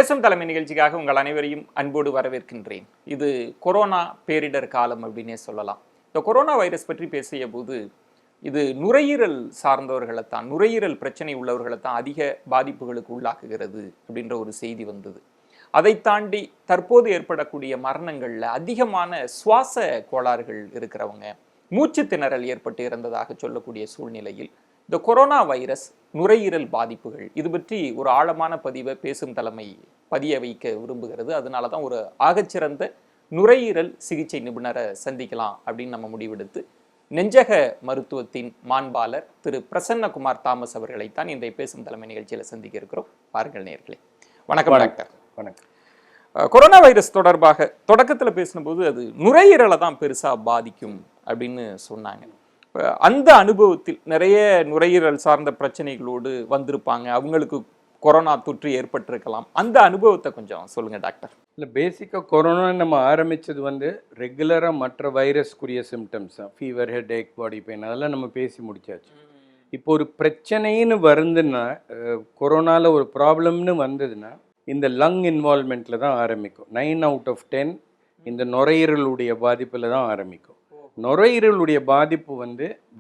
பேசும் தலைமை நிகழ்ச்சிக்காக உங்கள் அனைவரையும் அன்போடு வரவேற்கின்றேன். இது கொரோனா பேரிடர் காலம் அப்படின்னே சொல்லலாம். இந்த கொரோனா வைரஸ் பற்றி பேசிய போது இது நுரையீரல் சார்ந்தவர்களைத்தான், நுரையீரல் பிரச்சனை உள்ளவர்களைத்தான் அதிக பாதிப்புகளுக்கு உள்ளாக்குகிறது அப்படின்ற ஒரு செய்தி வந்தது. அதை தாண்டி தற்போது ஏற்படக்கூடிய மரணங்கள்ல அதிகமான சுவாச கோளாறுகள் இருக்கிறவங்க, மூச்சு திணறல் ஏற்பட்டு இறந்ததாக சொல்லக்கூடிய சூழ்நிலையில் இந்த கொரோனா வைரஸ் நுரையீரல் பாதிப்புகள் இது பற்றி ஒரு ஆழமான பதிவை பேசும் தலைமை பதிய வைக்க விரும்புகிறது. அதனால தான் ஒரு ஆகச்சிறந்த நுரையீரல் சிகிச்சை நிபுணரை சந்திக்கலாம் அப்படின்னு நம்ம முடிவெடுத்து நெஞ்சக மருத்துவத்தின் மாண்பாளர் திரு பிரசன்னகுமார் தாமஸ் அவர்களைத்தான் இன்றைய பேசும் தலைமை நிகழ்ச்சியில் சந்திக்க இருக்கிறோம். பாருங்கள் நேயர்களே. வணக்கம் டாக்டர். வணக்கம். கொரோனா வைரஸ் தொடர்பாக தொடக்கத்தில் பேசினபோது அது நுரையீரலை தான் பெருசாக பாதிக்கும் அப்படின்னு சொன்னாங்க. அந்த அனுபவத்தில் நிறைய நுரையீரல் சார்ந்த பிரச்சனைகளோடு வந்திருப்பாங்க, அவங்களுக்கு கொரோனா தொற்று ஏற்பட்டிருக்கலாம். அந்த அனுபவத்தை கொஞ்சம் சொல்லுங்க டாக்டர். இல்லை, பேசிக்காக கொரோனா நம்ம ஆரம்பித்தது ரெகுலராக மற்ற வைரஸ்க்குரிய சிம்டம்ஸ் தான். ஃபீவர், ஹெட்ஏக், பாடி பெயின், அதெல்லாம் நம்ம பேசி முடிச்சாச்சு. இப்போ ஒரு பிரச்சனைன்னு வருதுன்னா, கொரோனாவில் ஒரு ப்ராப்ளம்னு வந்ததுன்னா இந்த லங் இன்வால்மெண்ட்டில் தான் ஆரம்பிக்கும். 9 out of 10 இந்த நுரையீரலுடைய பாதிப்பில் தான் ஆரம்பிக்கும். நுரையீரலுடைய பாதிப்பு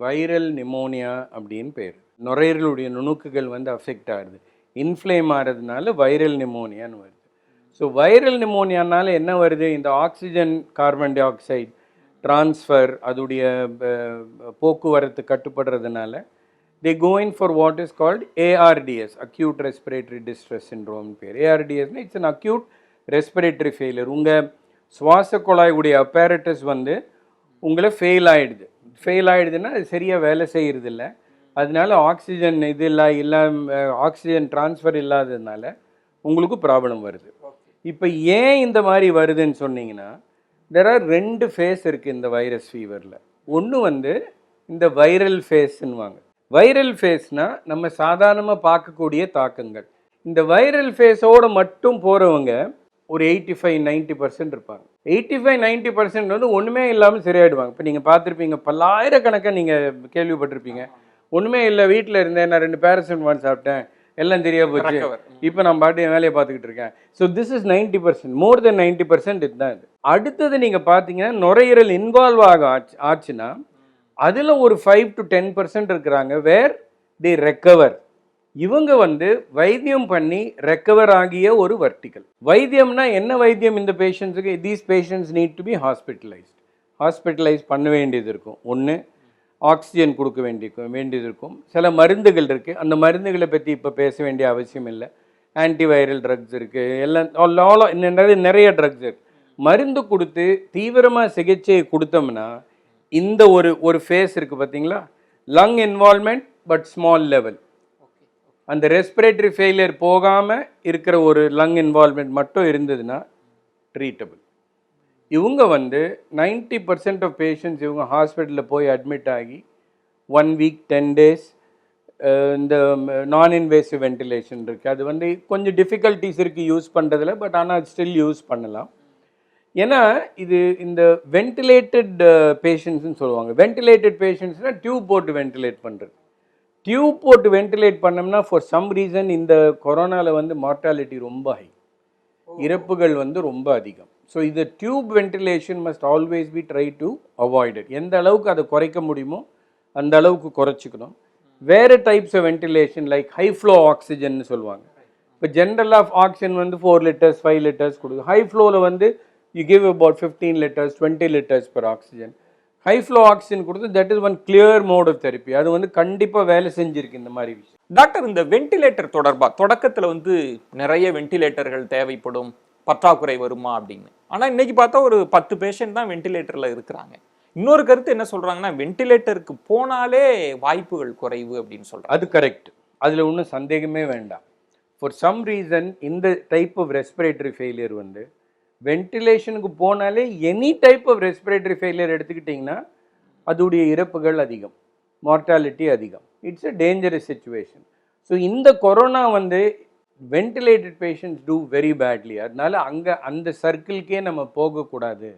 வைரல் நிமோனியா அப்படின்னு பேர். நுரையீரலுடைய நுணுக்குகள் அஃபெக்ட் ஆகுது, இன்ஃப்ளேம் ஆகிறதுனால வைரல் நிமோனியான்னு வருது. ஸோ வைரல் நிமோனியானால என்ன வருது, இந்த oxygen carbon dioxide transfer அதுடைய போக்குவரத்து கட்டுப்படுறதுனால they go in for what is called ARDS, acute respiratory distress syndrome பேர். ARDS it's an acute respiratory failure. உங்கள் சுவாச குழாயுடைய அப்பேரட்டஸ் உங்களை ஃபெயில் ஆகிடுதுன்னா அது சரியாக வேலை செய்கிறது இல்லை. அதனால ஆக்சிஜன் ஆக்சிஜன் டிரான்ஸ்ஃபர் இல்லாததுனால உங்களுக்கு ப்ராப்ளம் வருது. இப்போ ஏன் இந்த மாதிரி வருதுன்னு சொன்னீங்கன்னா, there are 2 ஃபேஸ் இருக்குது இந்த வைரஸ் ஃபீவரில். ஒன்று இந்த வைரல் ஃபேஸ்ன்னுவாங்க. வைரல் ஃபேஸ்னால் நம்ம சாதாரணமாக பார்க்கக்கூடிய தாக்கங்கள். இந்த வைரல் ஃபேஸோடு மட்டும் போகிறவங்க ஒரு 85-90% இருப்பாங்க. 85-90% ஒன்றுமே இல்லாமல் சரியாயிடுவாங்க. இப்போ நீங்கள் பார்த்துருப்பீங்க, பல்லாயிரக்கணக்காக நீங்கள் கேள்விப்பட்டிருப்பீங்க, ஒன்றுமே இல்லை, வீட்டில் இருந்தேன், நான் 2 பேராசிட்டமால் சாப்பிட்டேன், எல்லாம் தெரியா போச்சு, இப்போ நான் பாட்டு என் வேலையை பார்த்துக்கிட்டு இருக்கேன். ஸோ திஸ் இஸ் 90%, மோர் தென் 90% இதுதான். இது அடுத்தது நீங்கள் பார்த்தீங்கன்னா நுரையீரல் இன்வால்வ் ஆச்சுன்னா அதில் ஒரு 5 to 10% இருக்கிறாங்க வேர் தி ரெக்கவர். இவங்க வைத்தியம் பண்ணி ரெக்கவர் ஆகிய ஒரு வர்டிகல். வைத்தியம்னா என்ன வைத்தியம் இந்த பேஷண்ட்ஸுக்கு? These patients need to be hospitalise பண்ண வேண்டியது இருக்கும். ஒன்று ஆக்சிஜன் கொடுக்க வேண்டியது இருக்கும். சில மருந்துகள் இருக்குது, அந்த மருந்துகளை பற்றி இப்போ பேச வேண்டிய அவசியம் இல்லை. ஆன்டிவைரல் ட்ரக்ஸ் இருக்குது, எல்லாம் நிறைய ட்ரக்ஸ் இருக்குது. மருந்து கொடுத்து தீவிரமாக சிகிச்சையை கொடுத்தோம்னா இந்த ஒரு ஃபேஸ் இருக்குது பார்த்தீங்களா, lung involvement but small level, அந்த ரெஸ்பிரேட்டரி ஃபெயிலியர் போகாமல் இருக்கிற ஒரு லங் இன்வால்மெண்ட் மட்டும் இருந்ததுன்னா ட்ரீட்டபிள். இவங்க 90% ஆஃப் பேஷண்ட்ஸ் இவங்க ஹாஸ்பிட்டலில் போய் அட்மிட் ஆகி 1 week 10 days இந்த நான் இன்வேசிவ் வென்டிலேஷன் இருக்குது. அது கொஞ்சம் டிஃபிகல்ட்டிஸ் இருக்குது யூஸ் பண்ணுறதுல, பட் ஆனால் ஸ்டில் யூஸ் பண்ணலாம். ஏன்னா இது இந்த வென்டிலேட்டட் பேஷண்ட்ஸ்ன்னு சொல்லுவாங்க. வென்டிலேட்டட் பேஷண்ட்ஸ்னால் டியூப் போட்டு வென்டிலேட் பண்ணுறது. டியூப் போட்டு வென்டிலேட் பண்ணோம்னா ஃபார் சம் ரீசன் இந்த கொரோனாவில் மார்ட்டாலிட்டி ரொம்ப ஹை, இறப்புகள் ரொம்ப அதிகம். ஸோ இது tube ventilation must always be tried to avoid it. எந்த அளவுக்கு அதை குறைக்க முடியுமோ அந்த அளவுக்கு குறைச்சிக்கணும். வேறு types of ventilation like high flow oxygen சொல்லுவாங்க. இப்போ general of oxygen 4 liters 5 liters கொடுக்கும். ஹை ஃப்ளோவில் you give about 15 liters 20 liters per oxygen. High flow oxygen கொடுத்து that is one clear mode of therapy. அது கண்டிப்பாக வேலை செஞ்சுருக்கு இந்த மாதிரி விஷயம். டாக்டர், இந்த வென்டிலேட்டர் தொடர்பாக தொடக்கத்தில் நிறைய வென்டிலேட்டர்கள் தேவைப்படும், பற்றாக்குறை வருமா அப்படின்னு. ஆனால் இன்னைக்கு பார்த்தா ஒரு 10 பேஷண்ட் தான் வென்டிலேட்டரில் இருக்கிறாங்க. இன்னொரு கருத்து என்ன சொல்கிறாங்கன்னா, வென்டிலேட்டருக்கு போனாலே வாய்ப்புகள் குறைவு அப்படின்னு சொல்கிறாங்க. அது கரெக்ட், அதில் ஒன்றும் சந்தேகமே வேண்டாம். ஃபார் சம் ரீசன் இந்த டைப் ஆஃப் ரெஸ்பிரேட்டரி ஃபெயிலியர் வென்டிலேஷனுக்கு போனாலே any type of respiratory failure எடுத்துக்கிட்டிங்கன்னா அதோடைய இறப்புகள் அதிகம், மார்ட்டாலிட்டி அதிகம். It's a dangerous situation. So இந்த corona ventilated patients do very badly. அதனால அந்த சர்க்கிள்கே நம்ம போகக்கூடாது,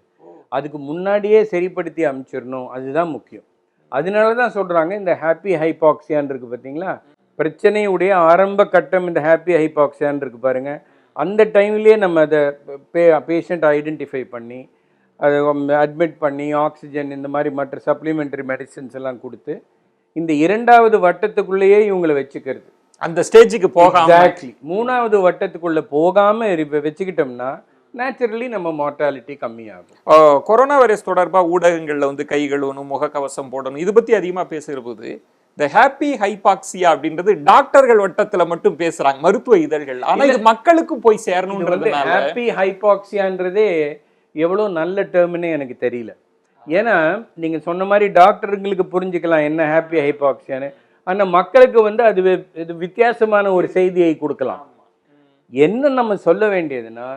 அதுக்கு முன்னாடியே சரிப்படுத்தி அனுப்பிச்சிடணும், அதுதான் முக்கியம். அதனால தான் சொல்கிறாங்க இந்த ஹாப்பி ஹைபாக்சியான் இருக்குது பார்த்தீங்களா, பிரச்சனையுடைய ஆரம்ப கட்டம் இந்த ஹாப்பி ஹைபாக்சியான் இருக்குது பாருங்கள், அந்த டைம்லேயே நம்ம அதை பேஷண்ட் ஐடென்டிஃபை பண்ணி அதை அட்மிட் பண்ணி ஆக்சிஜன் இந்த மாதிரி மற்ற சப்ளிமெண்டரி மெடிசின்ஸ் எல்லாம் கொடுத்து இந்த 2வது வட்டத்துக்குள்ளேயே இவங்களை வச்சுக்கிறது. அந்த ஸ்டேஜுக்கு போகாம எக்ஸாக்ட்லி 3வது வட்டத்துக்குள்ளே போகாமல் வச்சுக்கிட்டோம்னா நேச்சுரலி நம்ம மார்ட்டாலிட்டி கம்மியாகும். கொரோனா வைரஸ் தொடர்பாக ஊடகங்களில் வந்து கை கழுவணும், முகக்கவசம் போடணும், இது பற்றி அதிகமாக பேசுகிற போது இந்த ஹாப்பி ஹைபாக்சியா அப்படின்றது டாக்டர்கள் வட்டத்தில் மட்டும் பேசுறாங்க, மருத்துவ இதழ்கள். ஆனால் இது மக்களுக்கும் போய் சேரணுன்றது. ஹாப்பி ஹைபாக்சியான்றதே எவ்வளோ நல்ல டேர்ம்னே எனக்கு தெரியல. ஏன்னா நீங்கள் சொன்ன மாதிரி டாக்டருங்களுக்கு புரிஞ்சுக்கலாம் என்ன ஹாப்பி ஹைபாக்சியான்னு, ஆனால் மக்களுக்கு வந்து அது வித்தியாசமான ஒரு செய்தியை கொடுக்கலாம். என்ன நம்ம சொல்ல வேண்டியதுன்னா,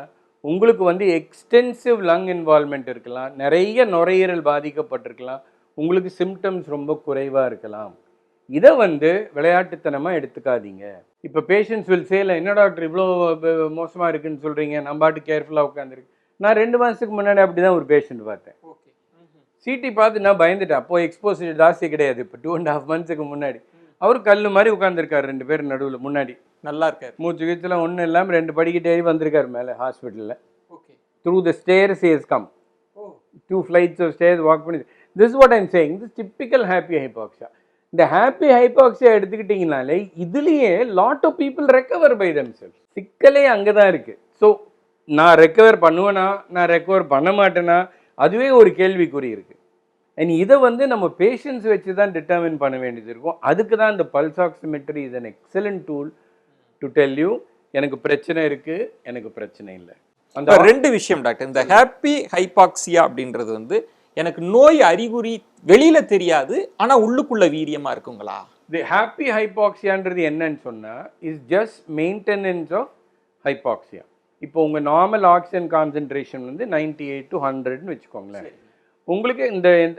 உங்களுக்கு வந்து எக்ஸ்டென்சிவ் லங் இன்வால்மெண்ட் இருக்கலாம், நிறைய நுரையீரல் பாதிக்கப்பட்டிருக்கலாம், உங்களுக்கு சிம்டம்ஸ் ரொம்ப குறைவாக இருக்கலாம். இதை வந்து விளையாட்டுத்தனமாக எடுத்துக்காதீங்க. இப்போ பேஷண்ட்ஸ் வில் சேல, என்ன டாக்டர் இவ்வளோ மோசமாக இருக்குன்னு சொல்கிறீங்க, நம்ம பாட்டு கேர்ஃபுல்லாக உட்காந்துருக்கு. நான் 2 மாதத்துக்கு முன்னாடி அப்படி தான் ஒரு பேஷண்ட் பார்த்தேன். சிடி பார்த்து நான் பயந்துட்டேன். அப்போது எக்ஸ்போசர் ஜாஸ்தி கிடையாது, இப்போ 2.5 மந்த்ஸுக்கு முன்னாடி. அவர் கல் மாதிரி உட்காந்துருக்காரு 2 பேர் நடுவில் முன்னாடி. நல்லா இருக்கார், மூச்சு கீச்சலாம் ஒன்றும் இல்லாமல் 2 படிக்கிட்டு ஏறி வந்திருக்காரு மேலே ஹாஸ்பிட்டலில். Through the stairs he has come, 2 flights of stairs walk பண்ணி. This what I'm saying, this typical happy hypoxia. இந்த ஹாப்பி ஹைபாக்சியா எடுத்துக்கிட்டிங்கனாலே இதுலேயே lot of people recover by themselves. சிக்கலே அங்கே தான் இருக்குது. ஸோ நான் ரெக்கவர் பண்ணுவேனா, நான் ரெக்கவர் பண்ண மாட்டேனா, அதுவே ஒரு கேள்விக்குறி இருக்குது. அண்ட் இதை வந்து நம்ம பேஷண்ட்ஸ் வச்சு தான் டிட்டர்மின் பண்ண வேண்டியது இருக்கும். அதுக்கு தான் இந்த pulse oximetry is an excellent tool to tell you எனக்கு பிரச்சனை இருக்குது, எனக்கு பிரச்சனை இல்லை. அந்த 2 விஷயம் டாக்டர், இந்த ஹாப்பி ஹைபாக்சியா அப்படின்றது வந்து எனக்கு நோய் அறிகுறி வெளியில தெரியாது, ஆனா உள்ளுக்குள்ள வீரியமா இருக்குங்களா? தி ஹாப்பி ஹைபாக்சியான்றது என்னன்னு சொன்னா is just maintenance of hypoxia. இப்போ உங்க நார்மல் ஆக்சிஜன் கான்சென்ட்ரேஷன் வந்து 98 to 100ன்னு வச்சுக்கோங்களேன். உங்களுக்கு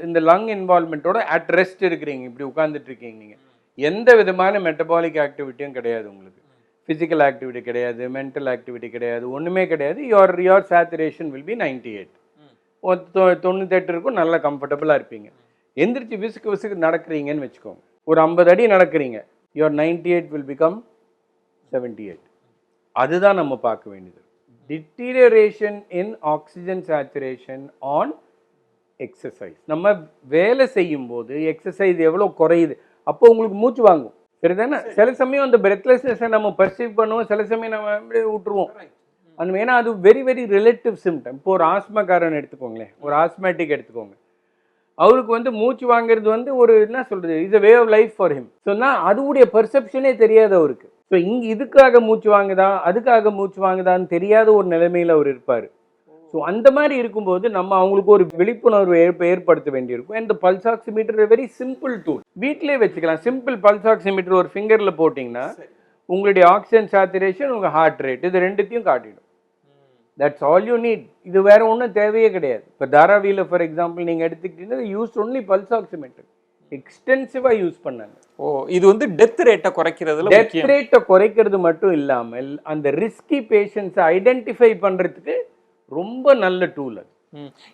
இந்த லங் இன்வால்மெண்ட்டோட அட் ரெஸ்ட் இருக்கிறீங்க, இப்படி உட்காந்துட்டு இருக்கீங்க, நீங்கள் எந்த விதமான மெட்டபாலிக் ஆக்டிவிட்டியும் கிடையாது, உங்களுக்கு ஃபிசிக்கல் ஆக்டிவிட்டி கிடையாது, மென்டல் ஆக்டிவிட்டி கிடையாது, ஒன்றுமே கிடையாது. யோர் சேச்சுரேஷன் வில் பி 98, 98 இருக்கும், நல்லா கம்ஃபர்டபுளாக இருப்பீங்க. எந்திரிச்சு விசுக்கு நடக்கிறீங்கன்னு வச்சுக்கோங்க, ஒரு 50 அடி நடக்கிறீங்க, யோர் 98 வில் பிகம் 78. அதுதான் நம்ம பார்க்க வேண்டியது. Deterioration in oxygen saturation on exercise. நம்ம வேலை செய்யும் போது எக்ஸசைஸ் எவ்வளோ குறையுது, அப்போ உங்களுக்கு மூச்சு வாங்கும், சரிதானே? சில சமயம் அந்த பிரெத்லெஸ்னஸை நம்ம பர்சீவ் பண்ணுவோம், சில சமயம் நம்ம அப்படியே விட்டுருவோம். அந்த ஏன்னா அது வெரி வெரி ரிலேட்டிவ் சிம்டம். இப்போ ஒரு ஆஸ்மாக்காரன் எடுத்துக்கோங்களேன், ஒரு ஆஸ்மேட்டிக் எடுத்துக்கோங்க, அவருக்கு வந்து மூச்சு வாங்குறது வந்து ஒரு என்ன சொல்றது, is a way of life for him. சொன்னா அதுவுடைய பெர்செப்ஷனே தெரியாது அவருக்கு. ஸோ இதுக்காக மூச்சு வாங்குதா, அதுக்காக மூச்சு வாங்குதான்னு தெரியாத ஒரு நிலைமையில் அவர் இருப்பார். ஸோ அந்த மாதிரி இருக்கும்போது நம்ம அவங்களுக்கு ஒரு விழிப்புணர்வு ஏற்படுத்த வேண்டியிருக்கும். And pulse oximeter very simple tool, வீட்டிலே வச்சுக்கலாம். சிம்பிள் பல்ஸ் ஆக்சிமீட்டர் ஒரு ஃபிங்கரில் போட்டிங்கன்னா உங்களுடைய ஆக்சிஜன் சேச்சுரேஷன், உங்கள் ஹார்ட் ரேட், இது 2த்தையும் காட்டிடும். That's all you need. இது வேற ஒன்றும் தேவையே கிடையாது. இப்போ தாராவியில் ஃபார் எக்ஸாம்பிள் நீங்கள் எடுத்துக்கிட்டீங்கன்னா யூஸ் ஒன்லி பல்ஸ் ஆக்சிமீட்டர், எக்ஸ்டென்சிவாக யூஸ் பண்ணாங்க. இது வந்து டெத் ரேட்டை குறைக்கிறதுல, டெத் ரேட்டை குறைக்கிறது மட்டும் இல்லாமல் அந்த ரிஸ்கி பேஷண்ட்ஸை ஐடென்டிஃபை பண்ணுறதுக்கு ரொம்ப நல்ல டூல் அது.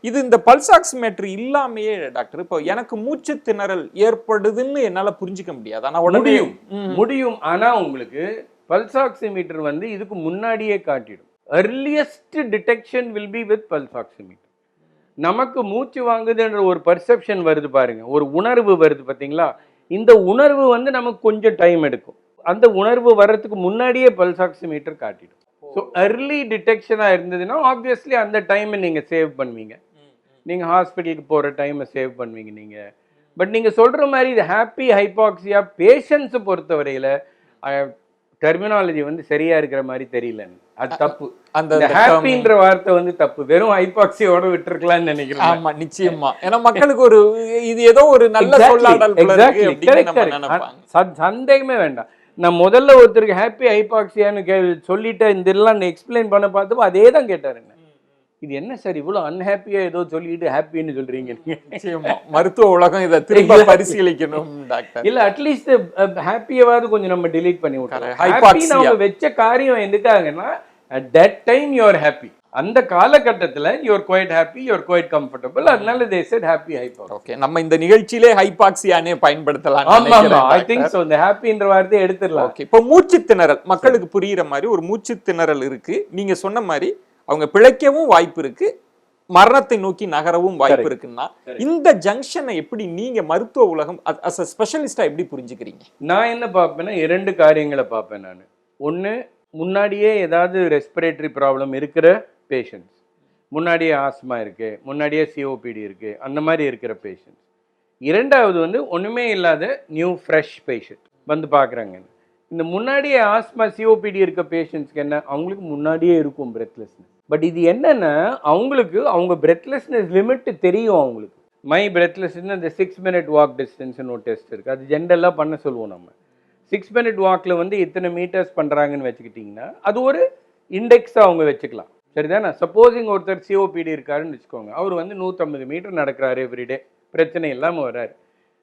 இது இந்த பல்ஸ் ஆக்சிமீட்டர் இல்லாமையே டாக்டர், இப்போ எனக்கு மூச்சு திணறல் ஏற்படுதுன்னு என்னால புரிஞ்சுக்க முடியாது. ஆனா உடனே முடியும். ஆனா உங்களுக்கு பல்ஸ் ஆக்சிமீட்டர் வந்து இதுக்கு முன்னாடியே காட்டிடும். earliest detection will be with pulse oximeter. நமக்கு மூச்சு வாங்குதுன்ற ஒரு பர்செப்ஷன் வருது பாருங்க, ஒரு உணர்வு வருது பார்த்தீங்களா, இந்த உணர்வு வந்து நமக்கு கொஞ்சம் டைம் எடுக்கும். அந்த உணர்வு வர்றதுக்கு முன்னாடியே பல்ஸ் ஆக்சிமீட்டர் காட்டிடும். ஸோ early டிடெக்ஷனாக இருந்ததுன்னா ஆப்வியஸ்லி அந்த டைமை நீங்கள் சேவ் பண்ணுவீங்க, நீங்கள் ஹாஸ்பிட்டலுக்கு போகிற டைமை சேவ் பண்ணுவீங்க நீங்கள். பட் நீங்கள் சொல்கிற மாதிரி இது ஹாப்பி ஹைபாக்சியா பேஷண்ட்ஸை பொறுத்தவரையில் டெர்மினாலஜி வந்து சரியா இருக்கிற மாதிரி தெரியல, அது தப்பு. அந்த ஹாப்பின்ற வார்த்தை வந்து தப்பு, வெறும் ஹைபாக்சியோட விட்டுருக்கலாம்னு நினைக்கிறேன். ஆமா நிச்சயமா, ஏன்னா மக்களுக்கு ஒரு இது ஏதோ ஒரு நல்ல சொல்லாடல் சந்தேகமே வேண்டாம். நான் முதல்ல ஒருத்தருக்கு ஹாப்பி ஹைபாக்சியான்னு சொல்லிட்டு இந்த எல்லாம் எக்ஸ்பிளைன் பண்ண பார்த்தப்போ அதே தான் கேட்டார், என்ன இது என்ன சார் இவ்வளோ அன்ஹாப்பியா ஏதோ சொல்லிட்டு ஹாப்பின்னு சொல்றீங்க? மருத்துவ உலகம் இதை திரும்ப பரிசீலிக்கணும் டாக்டர். இல்ல அட்லீஸ்ட் ஹாப்பியாவது கொஞ்சம் நம்ம டிலீட் பண்ணி விட்டுறோம். ஹாப்பி நம்ம வெச்ச காரியம் எதுக்காகன்னா at that time you are happy. அந்த காலகட்டத்தில் you're quite happy, you're quite comfortable. அதனால they said happy hypoxia. Okay, நம்ம இந்த நிகழ்ச்சியிலே ஹைபாக்சியானே பயன்படுத்தலாம். ஆமா ஆமா, ஐ திங்க் சோ. இந்த ஹாப்பின்ற வார்த்தையை எடுத்துடலாம். ஓகே, இப்போ மூச்சு திணறல் மக்களுக்கு புரியுற மாதிரி ஒரு மூச்சு திணறல் இருக்கு. நீங்க சொன்ன மாதிரி அவங்க பிழைக்கவும் வாய்ப்பு இருக்கு, மரணத்தை நோக்கி நகரவும் வாய்ப்பு இருக்குன்னா இந்த ஜங்ஷனை எப்படி நீங்க மருத்துவ உலகம் அஸ் அ ஸ்பெஷலிஸ்டா எப்படி புரிஞ்சுக்கிறீங்க? நான் என்ன பார்ப்பேன்னா 2 காரியங்களை பார்ப்பேன் நான். ஒன்று, முன்னாடியே ஏதாவது ரெஸ்பிரேட்டரி ப்ராப்ளம் இருக்கிற பேஷண்ட்ஸ், முன்னாடியே ஆஸ்மா இருக்கு, முன்னாடியே சிஓபிடி இருக்கு, அந்த மாதிரி இருக்கிற பேஷண்ட்ஸ். 2வது வந்து ஒன்றுமே இல்லாத நியூ ஃப்ரெஷ் பேஷண்ட் வந்து பார்க்குறாங்க. இந்த முன்னாடியே ஆஸ்மா சிஓபிடி இருக்க பேஷண்ட்ஸ்க்கு என்ன, அவங்களுக்கு முன்னாடியே இருக்கும் பிரெத்லெஸ்னஸ். பட் இது என்னன்னா அவங்களுக்கு அவங்க பிரெத்லெஸ்னஸ் லிமிட் தெரியும் அவங்களுக்கு. மை பிரெத்லெஸ்னஸ் இந்த 6 minute வாக் டிஸ்டன்ஸ்னு ஒரு டெஸ்ட் இருக்குது. அது ஜென்ரலாக பண்ண சொல்லுவோம் நம்ம. 6 minute வாக்கில் வந்து இத்தனை மீட்டர்ஸ் பண்ணுறாங்கன்னு வச்சுக்கிட்டிங்கன்னா அது ஒரு இண்டெக்ஸாக அவங்க வச்சுக்கலாம். சரிதானே? சப்போஸிங் ஒருத்தர் சிஓபிடி இருக்காருன்னு வச்சுக்கோங்க, அவர் வந்து 150 மீட்டர் நடக்கிறாரு எவ்ரிடே, பிரச்சனை இல்லாமல் வர்றாரு.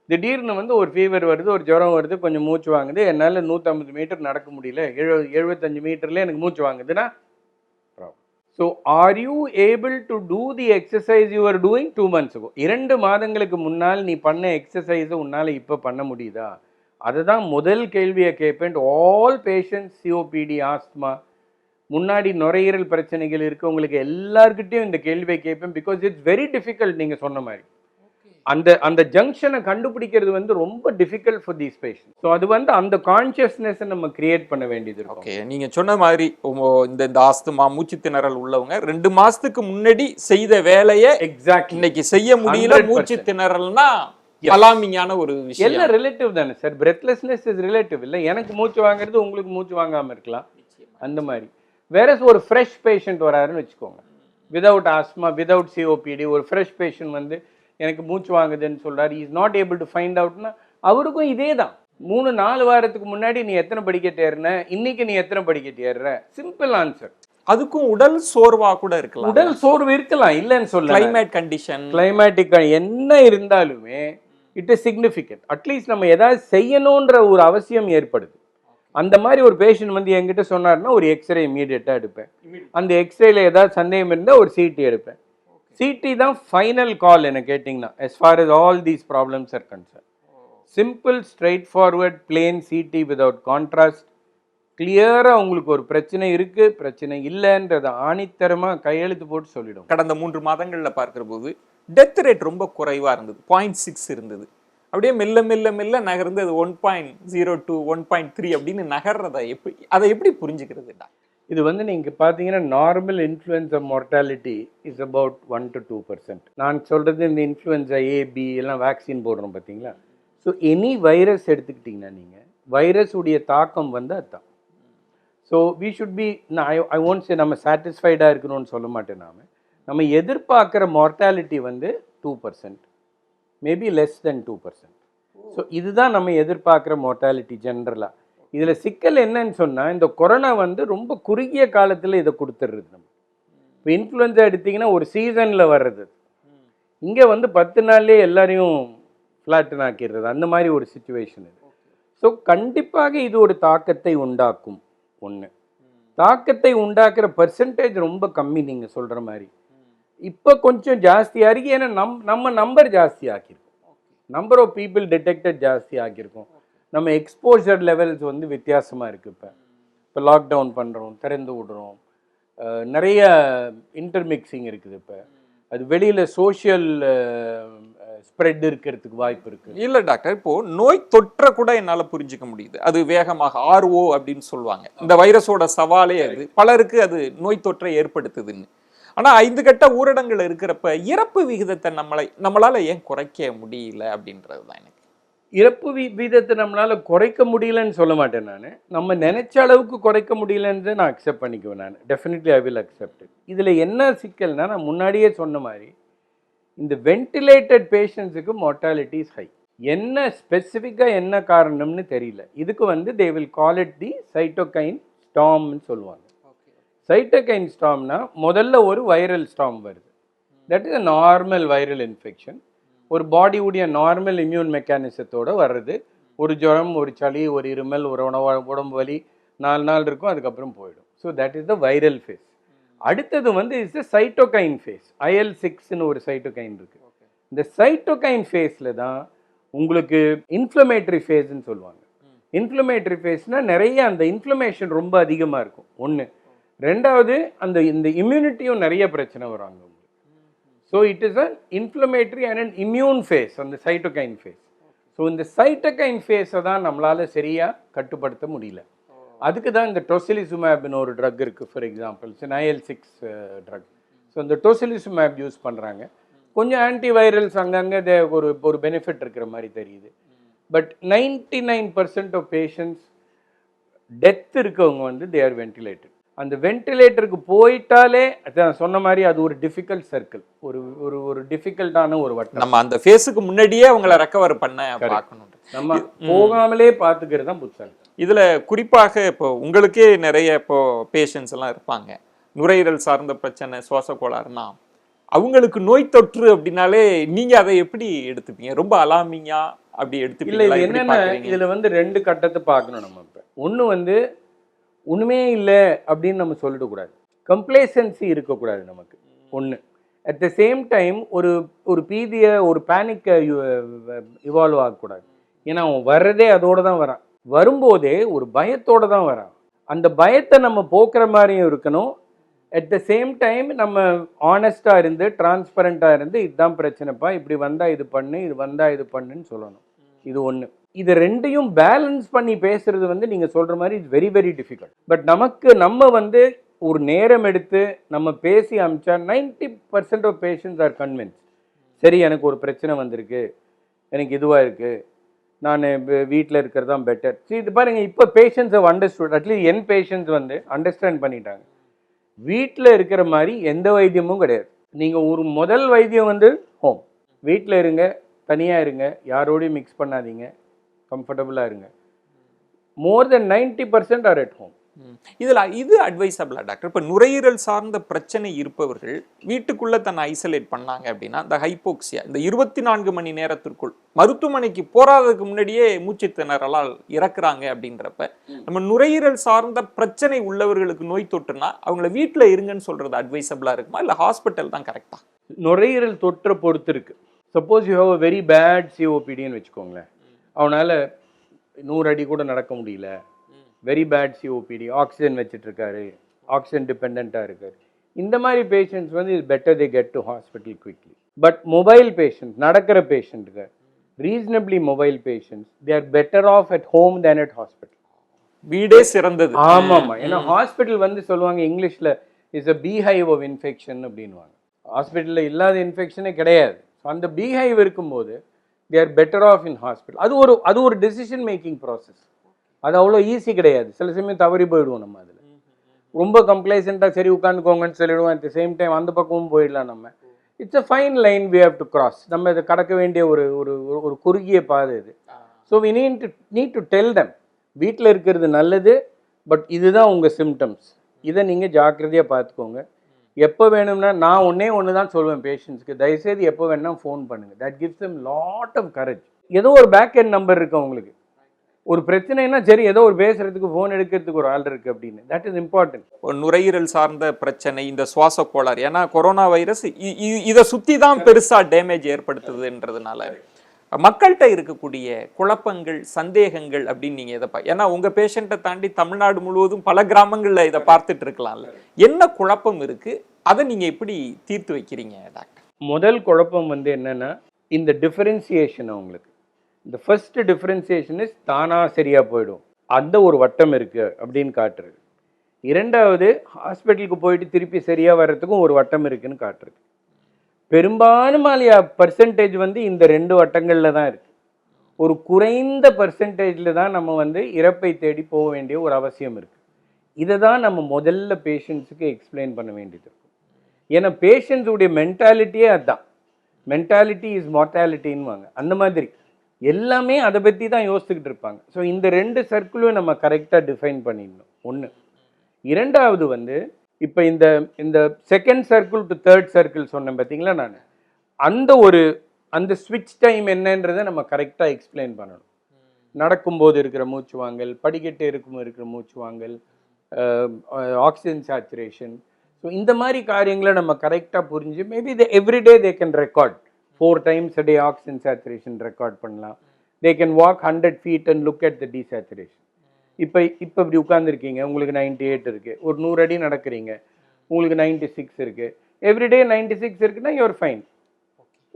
திடீர்னு வந்து ஒரு ஃபீவர் வருது, ஒரு ஜுரம் வருது, கொஞ்சம் மூச்சு வாங்குது, என்னால் 150 மீட்டர் நடக்க முடியல, 75 மீட்டர்லேயே எனக்கு மூச்சு வாங்குதுன்னா problem. So are you able to do the exercise you are doing 2 months ago? 2 மாதங்களுக்கு முன்னால் நீ பண்ண எக்ஸசைஸை உன்னால் இப்போ பண்ண முடியுதா? அதுதான் முதல் கேள்வியை கேட்பேன். ஆல் பேஷண்ட்ஸ் சிஓபிடி, ஆஸ்மா, முன்னாடி நுரையீரல் பிரச்சனைகள் இருக்கவங்களுக்கு எல்லார்கிட்டையும் இந்த கேள்வியை கேட்பேன். Because it's very difficult. நீங்கள் சொன்ன மாதிரி அந்த ஜங்ஷனை கண்டுபிடிக்கிறது வந்து ரொம்ப difficult for these patient. So அது வந்து அந்த கான்சியஸ்னஸை நம்ம கிரியேட் பண்ண வேண்டியது இருக்கு. ஓகே, நீங்க சொன்ன மாதிரி இந்த ஆஸ்துமா, மூச்சு திணறல் உள்ளவங்க 2 மாசத்துக்கு முன்னாடி செய்த வேலையை எக்ஸாக்ட் இன்னைக்கு செய்ய முடியல, மூச்சு திணறல்னா அலாமிங்கான ஒரு விஷயம். எல்லாம் ரிலேட்டிவ் தானே சார். Breathlessness is relative. இல்லை, எனக்கு மூச்சு வாங்குறது உங்களுக்கு மூச்சு வாங்காமல் இருக்கலாம், அந்த மாதிரி. வேற ஒரு ஃப்ரெஷ் பேஷண்ட் வராருன்னு வச்சுக்கோங்க, விதவுட் ஆஸ்மா, விதவுட் சிஓபிடி, ஒரு ஃப்ரெஷ் பேஷண்ட் வந்து எனக்கு மூச்சு வாங்குதுன்னு சொல்றாரு, is not able to find அவுட்னா அவருக்கும் இதே தான். 3-4 வாரத்துக்கு முன்னாடி நீ எத்தனை படிக்கட்டு ஏறுன, இன்னைக்கு நீ எத்தனை படிக்கட்டு ஏறுற, சிம்பிள் ஆன்சர். அதுக்கும் உடல் சோர்வா கூட இருக்கலாம். உடல் சோர்வு இருக்கலாம், இல்லைன்னு சொல்ல. கிளைமேட் கண்டிஷன், கிளைமேட்டிக் என்ன இருந்தாலுமே இட் இஸ் சிக்னிஃபிகண்ட். அட்லீஸ்ட் நம்ம ஏதாவது செய்யணுன்ற ஒரு அவசியம் ஏற்படுது. அந்த மாதிரி ஒரு பேஷண்ட் வந்து என்கிட்ட சொன்னார்னா ஒரு எக்ஸ்ரே இமீடியட்டாக எடுப்பேன். அந்த எக்ஸ்ரேல ஏதாவது சந்தேகம் இருந்தால் ஒரு சிடி எடுப்பேன். சிடி தான் ஃபைனல் கால் என்ன கேட்டிங்கன்னா, as far as all these problems are concerned. Simple, straightforward, plain CT without contrast. கிளியராக உங்களுக்கு ஒரு பிரச்சனை இருக்குது, பிரச்சனை இல்லைன்றதை ஆணித்தரமாக கையெழுத்து போட்டு சொல்லிடும். கடந்த 3 மாதங்களில் பார்க்குற போது டெத் ரேட் ரொம்ப குறைவாக இருந்தது, 0.6 இருந்தது. அப்படியே மெல்ல மெல்ல மெல்ல நகர்ந்து அது 1.02, 1.3 அப்படின்னு நகர்றதை அதை எப்படி புரிஞ்சுக்கிறதுடா? இது வந்து நீங்கள் பார்த்தீங்கன்னா normal influenza mortality is about 1 to 2%. நான் சொல்கிறது இந்த இன்ஃப்ளூயன்ஸா ஏபி எல்லாம் வேக்சின் போடுறோம் பார்த்தீங்களா. ஸோ எனி வைரஸ் எடுத்துக்கிட்டிங்கன்னா நீங்கள் வைரஸ் உடைய தாக்கம் வந்து அதுதான். So we should be, I won't say நம்ம சாட்டிஸ்ஃபைடாக இருக்கணும்னு சொல்ல மாட்டேன். நம்ம எதிர்பார்க்குற மார்டாலிட்டி வந்து 2%, மேபி லெஸ் தென் 2%. ஸோ இதுதான் நம்ம எதிர்பார்க்குற மார்டாலிட்டி ஜென்ரலாக. இதில் சிக்கல் என்னன்னு சொன்னால், இந்த கொரோனா வந்து ரொம்ப குறுகிய காலத்தில் இதை கொடுத்துட்றது. நம்ம இப்போ இன்ஃப்ளூயன்ஸா எடுத்திங்கன்னா ஒரு சீசனில் வர்றது, இங்கே வந்து 10 நாள்லேயே எல்லாரையும் ஃப்ளாட்டன் ஆக்கிடுறது, அந்த மாதிரி ஒரு சுச்சுவேஷன் இது. ஸோ கண்டிப்பாக இது ஒரு தாக்கத்தை உண்டாக்கும். ஒன்று, தாக்கத்தை உண்டாக்குற பர்சன்டேஜ் ரொம்ப கம்மி நீங்கள் சொல்கிற மாதிரி. இப்போ கொஞ்சம் ஜாஸ்தியாக இருக்குது, ஏன்னா நம்ம நம்பர் ஜாஸ்தி ஆக்கியிருக்கோம், நம்பர் ஆஃப் பீப்புள் டிடெக்டட் ஜாஸ்தி ஆக்கியிருக்கோம். நம்ம எக்ஸ்போஜர் லெவல்ஸ் வந்து வித்தியாசமாக இருக்குது. இப்போ லாக்டவுன் பண்ணுறோம், திறந்து விடுறோம், நிறைய இன்டர்மிக்சிங் இருக்குது. இப்போ அது வெளியில் சோஷியல் ஸ்ப்ரெட் இருக்கிறதுக்கு வாய்ப்பு இருக்குது. இல்லை டாக்டர், இப்போது நோய் தொற்றை கூட என்னால் புரிஞ்சிக்க முடியுது. அது வேகமாக RO அப்படின்னு சொல்லுவாங்க. இந்த வைரஸோட சவாலே அது பலருக்கு அது நோய் தொற்றை ஏற்படுத்துதுன்னு. ஆனால் 5 கட்ட ஊரடங்குல இருக்கிறப்ப இறப்பு விகிதத்தை நம்மளால் ஏன் குறைக்க முடியல அப்படின்றது தான் எனக்கு. இறப்பு வீதத்தை நம்மளால் குறைக்க முடியலன்னு சொல்ல மாட்டேன் நான். நம்ம நினைச்ச அளவுக்கு குறைக்க முடியலன்னு நான் அக்செப்ட் பண்ணிக்குவேன். நான் definitely I will accept it. இதில் என்ன சிக்கல்னா, நான் முன்னாடியே சொன்ன மாதிரி இந்த வென்டிலேட்டட் பேஷண்ட்ஸுக்கு மார்டாலிட்டி இஸ் ஹை. என்ன ஸ்பெசிஃபிக்காக என்ன காரணம்னு தெரியல. இதுக்கு வந்து they will call it the cytokine ஸ்டாம்னு சொல்லுவாங்க. சைட்டோகைன் ஸ்டாம்னா முதல்ல ஒரு வைரல் ஸ்டாம் வருது. That is a normal viral infection. ஒரு பாடியுடைய நார்மல் இம்யூன் மெக்கானிசத்தோடு வர்றது. ஒரு ஜுரம், ஒரு சளி, ஒரு இருமல், ஒரு உடம்பு வலி 4 நாள் இருக்கும், அதுக்கப்புறம் போயிடும். So that is the viral phase. அடுத்தது வந்து இஸ் த சைட்டோகைன் ஃபேஸ். IL-6ன்னு ஒரு சைட்டோகைன் இருக்கு. இந்த சைட்டோகைன் ஃபேஸில் தான் உங்களுக்கு இன்ஃப்ளமேட்டரி ஃபேஸ்ன்னு சொல்லுவாங்க. இன்ஃப்ளமேட்டரி ஃபேஸ்னா நிறைய அந்த இன்ஃப்ளமேஷன் ரொம்ப அதிகமாக இருக்கும் ஒன்று. ரெண்டாவது இந்த இம்யூனிட்டியும் நிறைய பிரச்சனை வராங்க உங்களுக்கு. So it is an inflammatory and an immune phase, அந்த சைட்டோகைன் ஃபேஸ். ஸோ இந்த சைட்டோகைன் ஃபேஸை தான் நம்மளால் சரியாக கட்டுப்படுத்த முடியல. அதுக்கு தான் இந்த டொசிலிசுமேப்னு ஒரு ட்ரக் இருக்குது. For example IL-6 drug. So இந்த டொசிலிசுமேப் யூஸ் பண்ணுறாங்க. கொஞ்சம் ஆன்டிவைரல்ஸ் அங்கங்கே ஒரு பெனிஃபிட் இருக்கிற மாதிரி தெரியுது. பட் 99% ஆஃப் பேஷண்ட்ஸ் டெத் இருக்கவங்க வந்து தே ஆர் வென்டிலேட்டட். அந்த வென்டிலேட்டருக்கு போயிட்டாலே அதான் சொன்ன மாதிரி அது ஒரு டிஃபிகல்ட் சர்க்கிள், ஒரு ஒரு ஒரு டிஃபிகல்ட்டான ஒரு வட்டம். நம்ம அந்த ஃபேஸுக்கு முன்னாடியே அவங்கள ரெக்கவர் பண்ண பார்க்கணும். நம்ம போகாமலே பார்த்துக்கிறது தான் புத்தாங்க. இதில் குறிப்பாக இப்போ உங்களுக்கே நிறைய இப்போ பேஷண்ட்ஸ் எல்லாம் இருப்பாங்க, நுரையீரல் சார்ந்த பிரச்சனை, சுவாச கோளாறுனா அவங்களுக்கு நோய் தொற்று அப்படின்னாலே நீங்க அதை எப்படி எடுத்துப்பீங்க? ரொம்ப அலாமிங்கா அப்படி எடுத்துப்பீங்களா? இல்லை, என்னென்ன இதில் வந்து ரெண்டு கட்டத்தை பார்க்கணும் நம்ம. இப்போ ஒன்று வந்து ஒன்றுமே இல்லை அப்படின்னு நம்ம சொல்லிடக்கூடாது, கம்ப்ளேசன்சி இருக்கக்கூடாது நமக்கு ஒன்று. அட் த சேம் டைம் ஒரு பீதியை ஒரு பேனிக்கை இவால்வ் ஆகக்கூடாது. ஏன்னா அவன் வர்றதே அதோடு தான் வரான், வரும்போதே ஒரு பயத்தோடு தான் வரான். அந்த பயத்தை நம்ம போக்குற மாதிரியும் இருக்கணும். அட் த சேம் டைம் நம்ம ஆனஸ்டாக இருந்து டிரான்ஸ்பரண்ட்டாக இருந்து இதுதான் பிரச்சனைப்பா, இப்படி வந்தால் இது பண்ணு, இது வந்தால் இது பண்ணுன்னு சொல்லணும். இது ஒன்று. இது ரெண்டையும் பேலன்ஸ் பண்ணி பேசுறது வந்து நீங்கள் சொல்கிற மாதிரி it's very very difficult. But நம்ம வந்து ஒரு நேரம் எடுத்து நம்ம பேசி அமிச்சா 90% ஆஃப் பேஷண்ட்ஸ் ஆர் கன்வின்ஸ். சரி, எனக்கு ஒரு பிரச்சனை வந்திருக்கு, எனக்கு இதுவாக இருக்குது, நான் வீட்டில் இருக்கிறது தான் பெட்டர். சரி, இது பாருங்கள், இப்போ பேஷண்ட்ஸ் ஹவ் அண்டர்ஸ்டுட். அட்லீஸ்ட் என் பேஷண்ட்ஸ் வந்து அண்டர்ஸ்டாண்ட் பண்ணிட்டாங்க. வீட்டில் இருக்கிற மாதிரி எந்த வைத்தியமும் கிடையாது. நீங்கள் ஒரு முதல் வைத்தியம் வந்து ஹோம், வீட்டில் இருங்க, தனியாக இருங்க, யாரோடையும் மிக்ஸ் பண்ணாதீங்க, கம்ஃபர்டபுளாக இருங்க. மோர் தென் 90% ஆர் அட் ஹோம். இதில் இது அட்வைசபிளா டாக்டர்? இப்போ நுரையீரல் சார்ந்த பிரச்சனை இருப்பவர்கள் வீட்டுக்குள்ளே தன்னை ஐசோலேட் பண்ணாங்க அப்படின்னா இந்த ஹைப்போக்சியா, இந்த 24 மணி நேரத்திற்குள் மருத்துவமனைக்கு போராததுக்கு முன்னாடியே மூச்சு திணறலால் இறக்குறாங்க அப்படின்றப்ப நம்ம நுரையீரல் சார்ந்த பிரச்சனை உள்ளவர்களுக்கு நோய் தொற்றுனா அவங்கள வீட்டில் இருங்கன்னு சொல்றது அட்வைசபிளா இருக்குமா, இல்லை ஹாஸ்பிட்டல் தான் கரெக்டா? நுரையீரல் தொற்றை பொறுத்து இருக்கு. Suppose you have a very bad COPDன்னு வச்சுக்கோங்களேன், அவனால் 100 அடி கூட நடக்க முடியல, வெரி பேட் COPD, ஆக்சிஜன் வச்சுட்டு இருக்காரு, ஆக்சிஜன் டிபெண்ட்டாக இருக்காரு, இந்த மாதிரி பேஷண்ட்ஸ் வந்து it's better they get to hospital quickly. But mobile patient, நடக்கிற பேஷண்ட்டுக்கு, reasonably mobile patients, they are better off at home than at hospital. வீடே சிறந்தது. ஆமாம்மா. ஏன்னா ஹாஸ்பிட்டல் வந்து சொல்லுவாங்க இங்கிலீஷில் is a beehive of infection அப்படின்வாங்க. ஹாஸ்பிட்டலில் இல்லாத இன்ஃபெக்ஷனே கிடையாது. அந்த பீஹைவ் இருக்கும்போது they are better off in hospital. அது ஒரு டெசிஷன் மேக்கிங் ப்ராசஸ். அது அவ்வளோ ஈஸி கிடையாது. சில சமயம் தவறி போயிடுவோம் நம்ம. அதில் ரொம்ப கம்ப்ளைசண்ட்டாக சரி உட்காந்துக்கோங்கன்னு சொல்லிடுவோம். அட் த சேம் டைம் அந்த பக்கமும் போயிடலாம் நம்ம. It's a fine line we have to cross. நம்ம இதை கடக்க வேண்டிய ஒரு குறுகிய பாதை இது. So we need to tell them, வீட்டில் இருக்கிறது நல்லது, பட் இதுதான் உங்கள் சிம்டம்ஸ், இதை நீங்கள் ஜாக்கிரதையாக பார்த்துக்கோங்க. எப்போ வேணும்னா நான் ஒன்று தான் சொல்லுவேன் பேஷண்ட்ஸ்க்கு, தயவுசெய்து எப்போ வேணும்னா ஃபோன் பண்ணுங்கள். That gives them lot of courage. ஏதோ ஒரு பேக் எண்ட் நம்பர் இருக்குது உங்களுக்கு, ஒரு பிரச்சனைனா சரி ஏதோ ஒரு பேசுறதுக்கு ஃபோன் எடுக்கிறதுக்கு ஒரு ஆள் இருக்கு அப்படின்னு. That is important. நுரையீரல் சார்ந்த பிரச்சனை, இந்த சுவாச கோளாறு, ஏன்னா கொரோனா வைரஸ் இதை சுற்றி தான் பெருசாக டேமேஜ் ஏற்படுத்துதுன்றதுனால மக்கள்கிட்ட இருக்கக்கூடிய குழப்பங்கள், சந்தேகங்கள் அப்படின்னு நீங்கள் எதை ஏன்னா உங்கள் பேஷண்ட்டை தாண்டி தமிழ்நாடு முழுவதும் பல கிராமங்களில் இதை பார்த்துட்டு இருக்கலாம்ல, என்ன குழப்பம் இருக்குது, அதை நீங்கள் எப்படி தீர்த்து வைக்கிறீங்க டாக்டர்? முதல் குழப்பம் வந்து என்னென்னா இந்த டிஃபரன்சியேஷன். அவங்களுக்கு இந்த ஃபர்ஸ்ட் டிஃபரன்சியேஷன் இஸ் தானாக சரியாக போயிடும், அந்த ஒரு வட்டம் இருக்குது அப்படின்னு காட்டுறது. இரண்டாவது, ஹாஸ்பிட்டலுக்கு போயிட்டு திருப்பி சரியாக வர்றதுக்கும் ஒரு வட்டம் இருக்குதுன்னு காட்டுறது. பெரும்பான்மையா பர்சன்டேஜ் வந்து இந்த ரெண்டு வட்டங்களில் தான் இருக்குது. ஒரு குறைந்த பர்சன்டேஜில் தான் நம்ம வந்து இறப்பை தேடி போக வேண்டிய ஒரு அவசியம் இருக்குது. இதை தான் நம்ம முதல்ல பேஷண்ட்ஸுக்கு எக்ஸ்பிளைன் பண்ண வேண்டியது இருக்கும். ஏன்னா பேஷண்ட்ஸுடைய மென்டாலிட்டியே அதுதான், மென்டாலிட்டி இஸ் மார்டாலிட்டின்வாங்க. அந்த மாதிரி எல்லாமே அதை பற்றி தான் யோசிச்சுக்கிட்டு இருப்பாங்க. ஸோ இந்த ரெண்டு சர்க்கிளும் நம்ம கரெக்டாக டிஃபைன் பண்ணிடணும் ஒன்று. இரண்டாவது வந்து இப்போ இந்த second circle to third circle சொன்னேன் பார்த்தீங்களா நான், அந்த ஸ்விட்ச் டைம் என்னன்றதை நம்ம கரெக்டாக எக்ஸ்பிளைன் பண்ணணும். நடக்கும்போது இருக்கிற மூச்சு வாங்கல், படிக்கட்டு இருக்கிற மூச்சு வாங்கல், ஆக்சிஜன் சேச்சுரேஷன். ஸோ இந்த மாதிரி காரியங்களை நம்ம கரெக்டாக புரிஞ்சு maybe everyday they can record 4 times a day oxygen saturation record பண்ணலாம். They can walk 100 feet and look at the desaturation. இப்போ இப்படி உட்காந்துருக்கீங்க, உங்களுக்கு 98 இருக்குது. ஒரு 100 அடி நடக்கிறீங்க, உங்களுக்கு 96 இருக்குது. எவ்ரிடே 96 இருக்குன்னா யூஆர் ஃபைன்.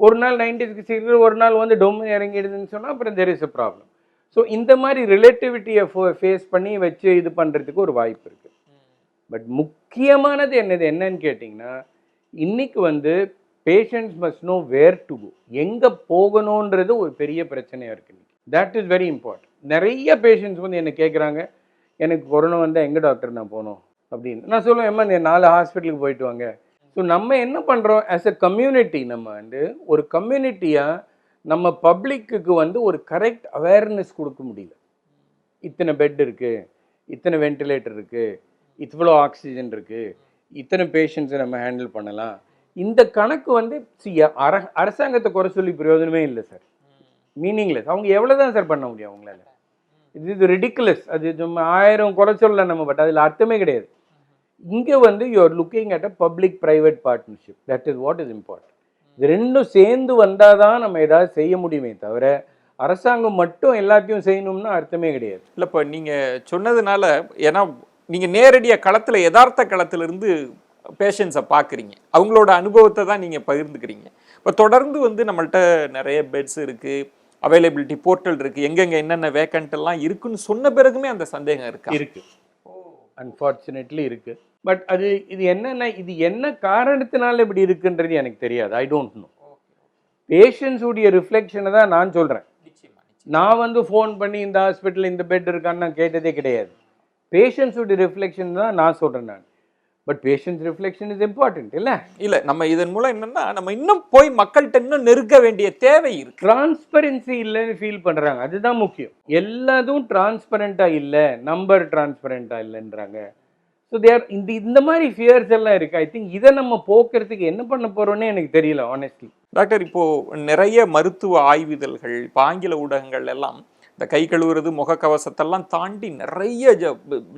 ஒரு நாள் 96 இருக்குது, ஒரு நாள் வந்து டொம்மு இறங்கிடுதுன்னு சொன்னால் அப்புறம் there is a problem. So இந்த மாதிரி ரிலேட்டிவிட்டியை ஃபேஸ் பண்ணி வச்சு இது பண்ணுறதுக்கு ஒரு வாய்ப்பு இருக்குது. பட் முக்கியமானது என்னன்னு கேட்டிங்கன்னா, இன்னைக்கு வந்து patients must know where to go, எங்கே போகணுன்றது ஒரு பெரிய பிரச்சனையாக இருக்குது. That is very important. நிறைய பேஷண்ட்ஸ் வந்து என்ன கேட்குறாங்க, எனக்கு கொரோனா வந்தால் எங்கே டாக்டர் நான் போகணும் அப்படின்னு. நான் சொல்லுவேன், ஏம்மா இந்த 4 ஹாஸ்பிட்டலுக்கு போயிட்டு வாங்க. ஸோ நம்ம என்ன பண்ணுறோம் ஆஸ் அ கம்யூனிட்டி, நம்ம வந்து ஒரு கம்யூனிட்டியாக நம்ம பப்ளிக்கு வந்து ஒரு கரெக்ட் அவேர்னஸ் கொடுக்க முடியல. இத்தனை பெட் இருக்குது, இத்தனை வென்டிலேட்டர் இருக்குது, இவ்வளோ ஆக்சிஜன் இருக்குது, இத்தனை பேஷண்ட்ஸை நம்ம ஹேண்டில் பண்ணலாம். இந்த கணக்கு வந்து அரசாங்கத்தை குறை சொல்லி பிரயோஜனமே இல்லை சார். மீனிங்லெஸ். அவங்க எவ்வளோ தான் சார் பண்ண முடியும் அவங்களால? இது ரிடிகுலஸ். அது சும்மா 1000 குறை சொல்லலாம் நம்ம, பட் அதில் அர்த்தமே கிடையாது. இங்கே வந்து you are looking at a public private partnership. That is what is important. இது ரெண்டும் சேர்ந்து வந்தால் தான் நம்ம ஏதாவது செய்ய முடியுமே தவிர அரசாங்கம் மட்டும் எல்லாத்தையும் செய்யணும்னா அர்த்தமே கிடையாது. இல்லை, இப்போ நீங்கள் சொன்னதுனால, ஏன்னா நீங்கள் நேரடியாக களத்தில் யதார்த்த களத்திலிருந்து பேஷண்ட்ஸை பார்க்குறீங்க, அவங்களோட அனுபவத்தை தான் நீங்கள் பகிர்ந்துக்கிறீங்க. இப்போ தொடர்ந்து வந்து நம்மள்ட்ட நிறைய பெட்ஸ் இருக்குது, அவைலபிலிட்டி போர்ட்டல் இருக்குது, எங்கெங்கே என்னென்ன வேக்கண்ட் இருக்குன்னு சொன்ன பிறகுமே அந்த சந்தேகம் இருக்கு. அன்ஃபார்ச்சுனேட்லி இருக்குது. பட் இது என்ன காரணத்தினால இப்படி இருக்குன்றது எனக்கு தெரியாது. I don't know. பேஷண்ட்ஸுடைய ரிஃப்ளெக்ஷனை தான் நான் சொல்கிறேன். நான் வந்து ஃபோன் பண்ணி இந்த ஹாஸ்பிட்டல் இந்த பெட் இருக்கான்னு நான் கேட்டதே கிடையாது. பேஷண்ட்ஸுடைய ரிஃப்ளெக்ஷன் தான் நான் சொல்கிறேன் நான். But patients reflection is important இல்லை நம்ம இதன் மூலம் என்னன்னா, நம்ம இன்னும் போய் மக்கள்கிட்ட இன்னும் நெருங்க வேண்டிய தேவை இருக்கு. டிரான்ஸ்பரன்சி இல்லைன்னு ஃபீல் பண்ணுறாங்க, அதுதான் முக்கியம். எல்லாதும் டிரான்ஸ்பரண்ட்டாக இல்லை, நம்பர் டிரான்ஸ்பரண்ட்டாக இல்லைன்றாங்க. ஸோ இந்த மாதிரி ஃபியர்ஸ் எல்லாம் இருக்குது. ஐ திங்க் இதை நம்ம போக்குறதுக்கு என்ன பண்ண போகிறோன்னே எனக்கு தெரியல ஆனஸ்ட்லி. டாக்டர், இப்போது நிறைய மருத்துவ ஆய்விதழ்கள், இப்போ ஆங்கில ஊடகங்கள் எல்லாம் இந்த கை கழுவுறது, முகக்கவசத்தெல்லாம் தாண்டி நிறைய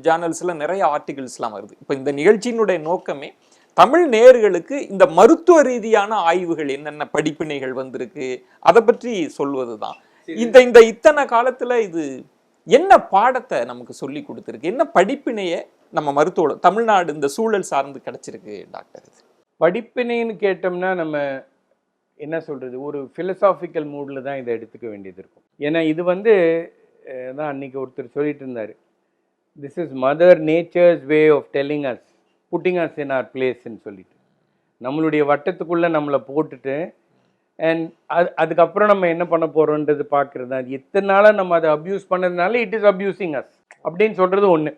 ஜேர்னல்ஸில் நிறைய ஆர்டிகிள்ஸ்லாம் வருது. இப்போ இந்த நிகழ்ச்சியினுடைய நோக்கமே தமிழ் நேயர்களுக்கு இந்த மருத்துவ ரீதியான ஆய்வுகள் என்னென்ன படிப்பினைகள் வந்திருக்கு அதை பற்றி சொல்வது தான். இந்த இத்தனை காலத்தில் இது என்ன பாடத்தை நமக்கு சொல்லி கொடுத்துருக்கு, என்ன படிப்பினையை நம்ம மருத்துவ தமிழ்நாடு இந்த சூழல் சார்ந்து கிடைச்சிருக்கு டாக்டர்? இது படிப்பினைன்னு கேட்டோம்னா நம்ம என்ன சொல்கிறது, ஒரு ஃபிலசாபிக்கல் மூடில் தான் இதை எடுத்துக்க வேண்டியது இருக்கும். ஏன்னா இது வந்து தான் அன்றைக்கி ஒருத்தர் சொல்லிட்டு இருந்தார், this is mother nature's way of telling us, putting us in our பிளேஸ்ன்னு சொல்லிட்டு, நம்மளுடைய வட்டத்துக்குள்ளே நம்மளை போட்டுட்டு அண்ட் அதுக்கப்புறம் நம்ம என்ன பண்ண போகிறோன்றது பார்க்குறது தான். எத்தனை நாளாக நம்ம அதை அப்யூஸ் பண்ணதுனால இட் இஸ் அப்யூசிங் அஸ் அப்படின்னு சொல்கிறது ஒன்று.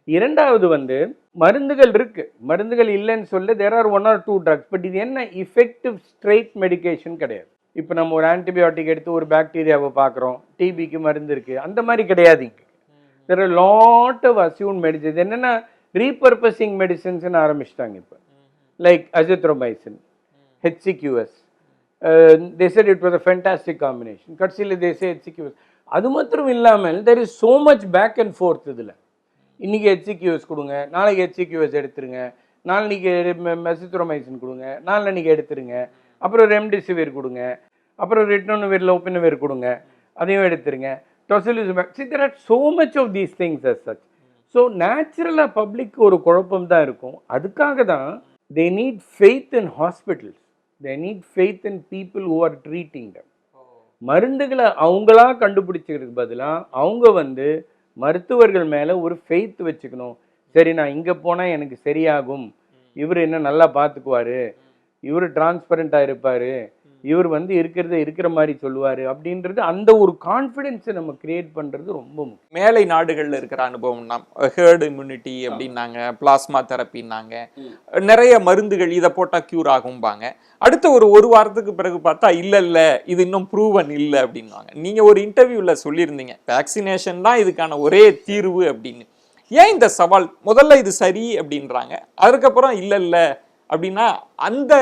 இரண்டாவது வந்து மருந்துகள் இருக்குது, மருந்துகள் இல்லைன்னு சொல்ல there are 1 or 2 drugs. But இது என்ன இஃபெக்டிவ் ஸ்ட்ரெயிட் மெடிக்கேஷன் கிடையாது. இப்போ நம்ம ஒரு ஆன்டிபயோட்டிக் எடுத்து ஒரு பாக்டீரியாவை பார்க்குறோம், டிபிக்கு மருந்து இருக்குது, அந்த மாதிரி கிடையாது. தேர் ஆர் லாட் ஆஃப் அசியூன் மெடிசன்ஸ். என்னென்னா ரீபர்பஸிங் மெடிசன்ஸ்ன்னு ஆரம்பிச்சிட்டாங்க இப்போ, like azithromycin, HCQS. They said it was a fantastic combination. கடைசியில் they say HCQS. அது மாத்திரம் இல்லாமல் there is so much back and forth. இதில் இன்றைக்கி HCQS கொடுங்க, நாளைக்கு HCQS எடுத்துருங்க, நாளைக்கு மெசித்ரோமைசின் கொடுங்க, நாளைக்கு எடுத்துருங்க, அப்புறம் ரெம்டெசிவிர் கொடுங்க, அப்புறம் ரிட்டோனவிர் லோபினவிர் கொடுங்க, அதையும் எடுத்துருங்க, டொசிலிசுமேப். See, there are so much of these things as such. So நேச்சுரலாக பப்ளிக் ஒரு குழப்பம் தான் இருக்கும். அதுக்காக தான் they need faith in hospitals. They need faith in people who are treating them. மருந்துகளை அவங்களா கண்டுபிடிச்சிக்கிறதுக்கு பதிலாக அவங்க வந்து மருத்துவர்கள் மேலே ஒரு ஃபெய்த் வச்சுக்கணும். சரி, நான் இங்கே போனால் எனக்கு சரியாகும், இவர் என்ன நல்லா பார்த்துக்குவார், இவர் டிரான்ஸ்பரண்ட்டாக இருப்பார், இவர் வந்து இருக்கிற மாதிரி சொல்லுவார் அப்படின்றது, அந்த ஒரு கான்ஃபிடென்ஸை நம்ம கிரியேட் பண்ணுறது ரொம்ப முக்கியம். மேலை நாடுகளில் இருக்கிற அனுபவம்னா ஹேர்டு இம்யூனிட்டி அப்படின்னாங்க, பிளாஸ்மா தெரப்பின்னாங்க, நிறைய மருந்துகள் இதை போட்டால் க்யூர் ஆகும்பாங்க. அடுத்த ஒரு வாரத்துக்கு பிறகு பார்த்தா இல்லை இது இன்னும் ப்ரூவன் இல்லை அப்படின்வாங்க. நீங்கள் ஒரு இன்டர்வியூவில் சொல்லியிருந்தீங்க வேக்சினேஷன் தான் இதுக்கான ஒரே தீர்வு அப்படின்னு. ஏன் இந்த சவால்? முதல்ல இது சரி அப்படின்றாங்க, அதுக்கப்புறம் இல்லை அப்படின்னா அந்த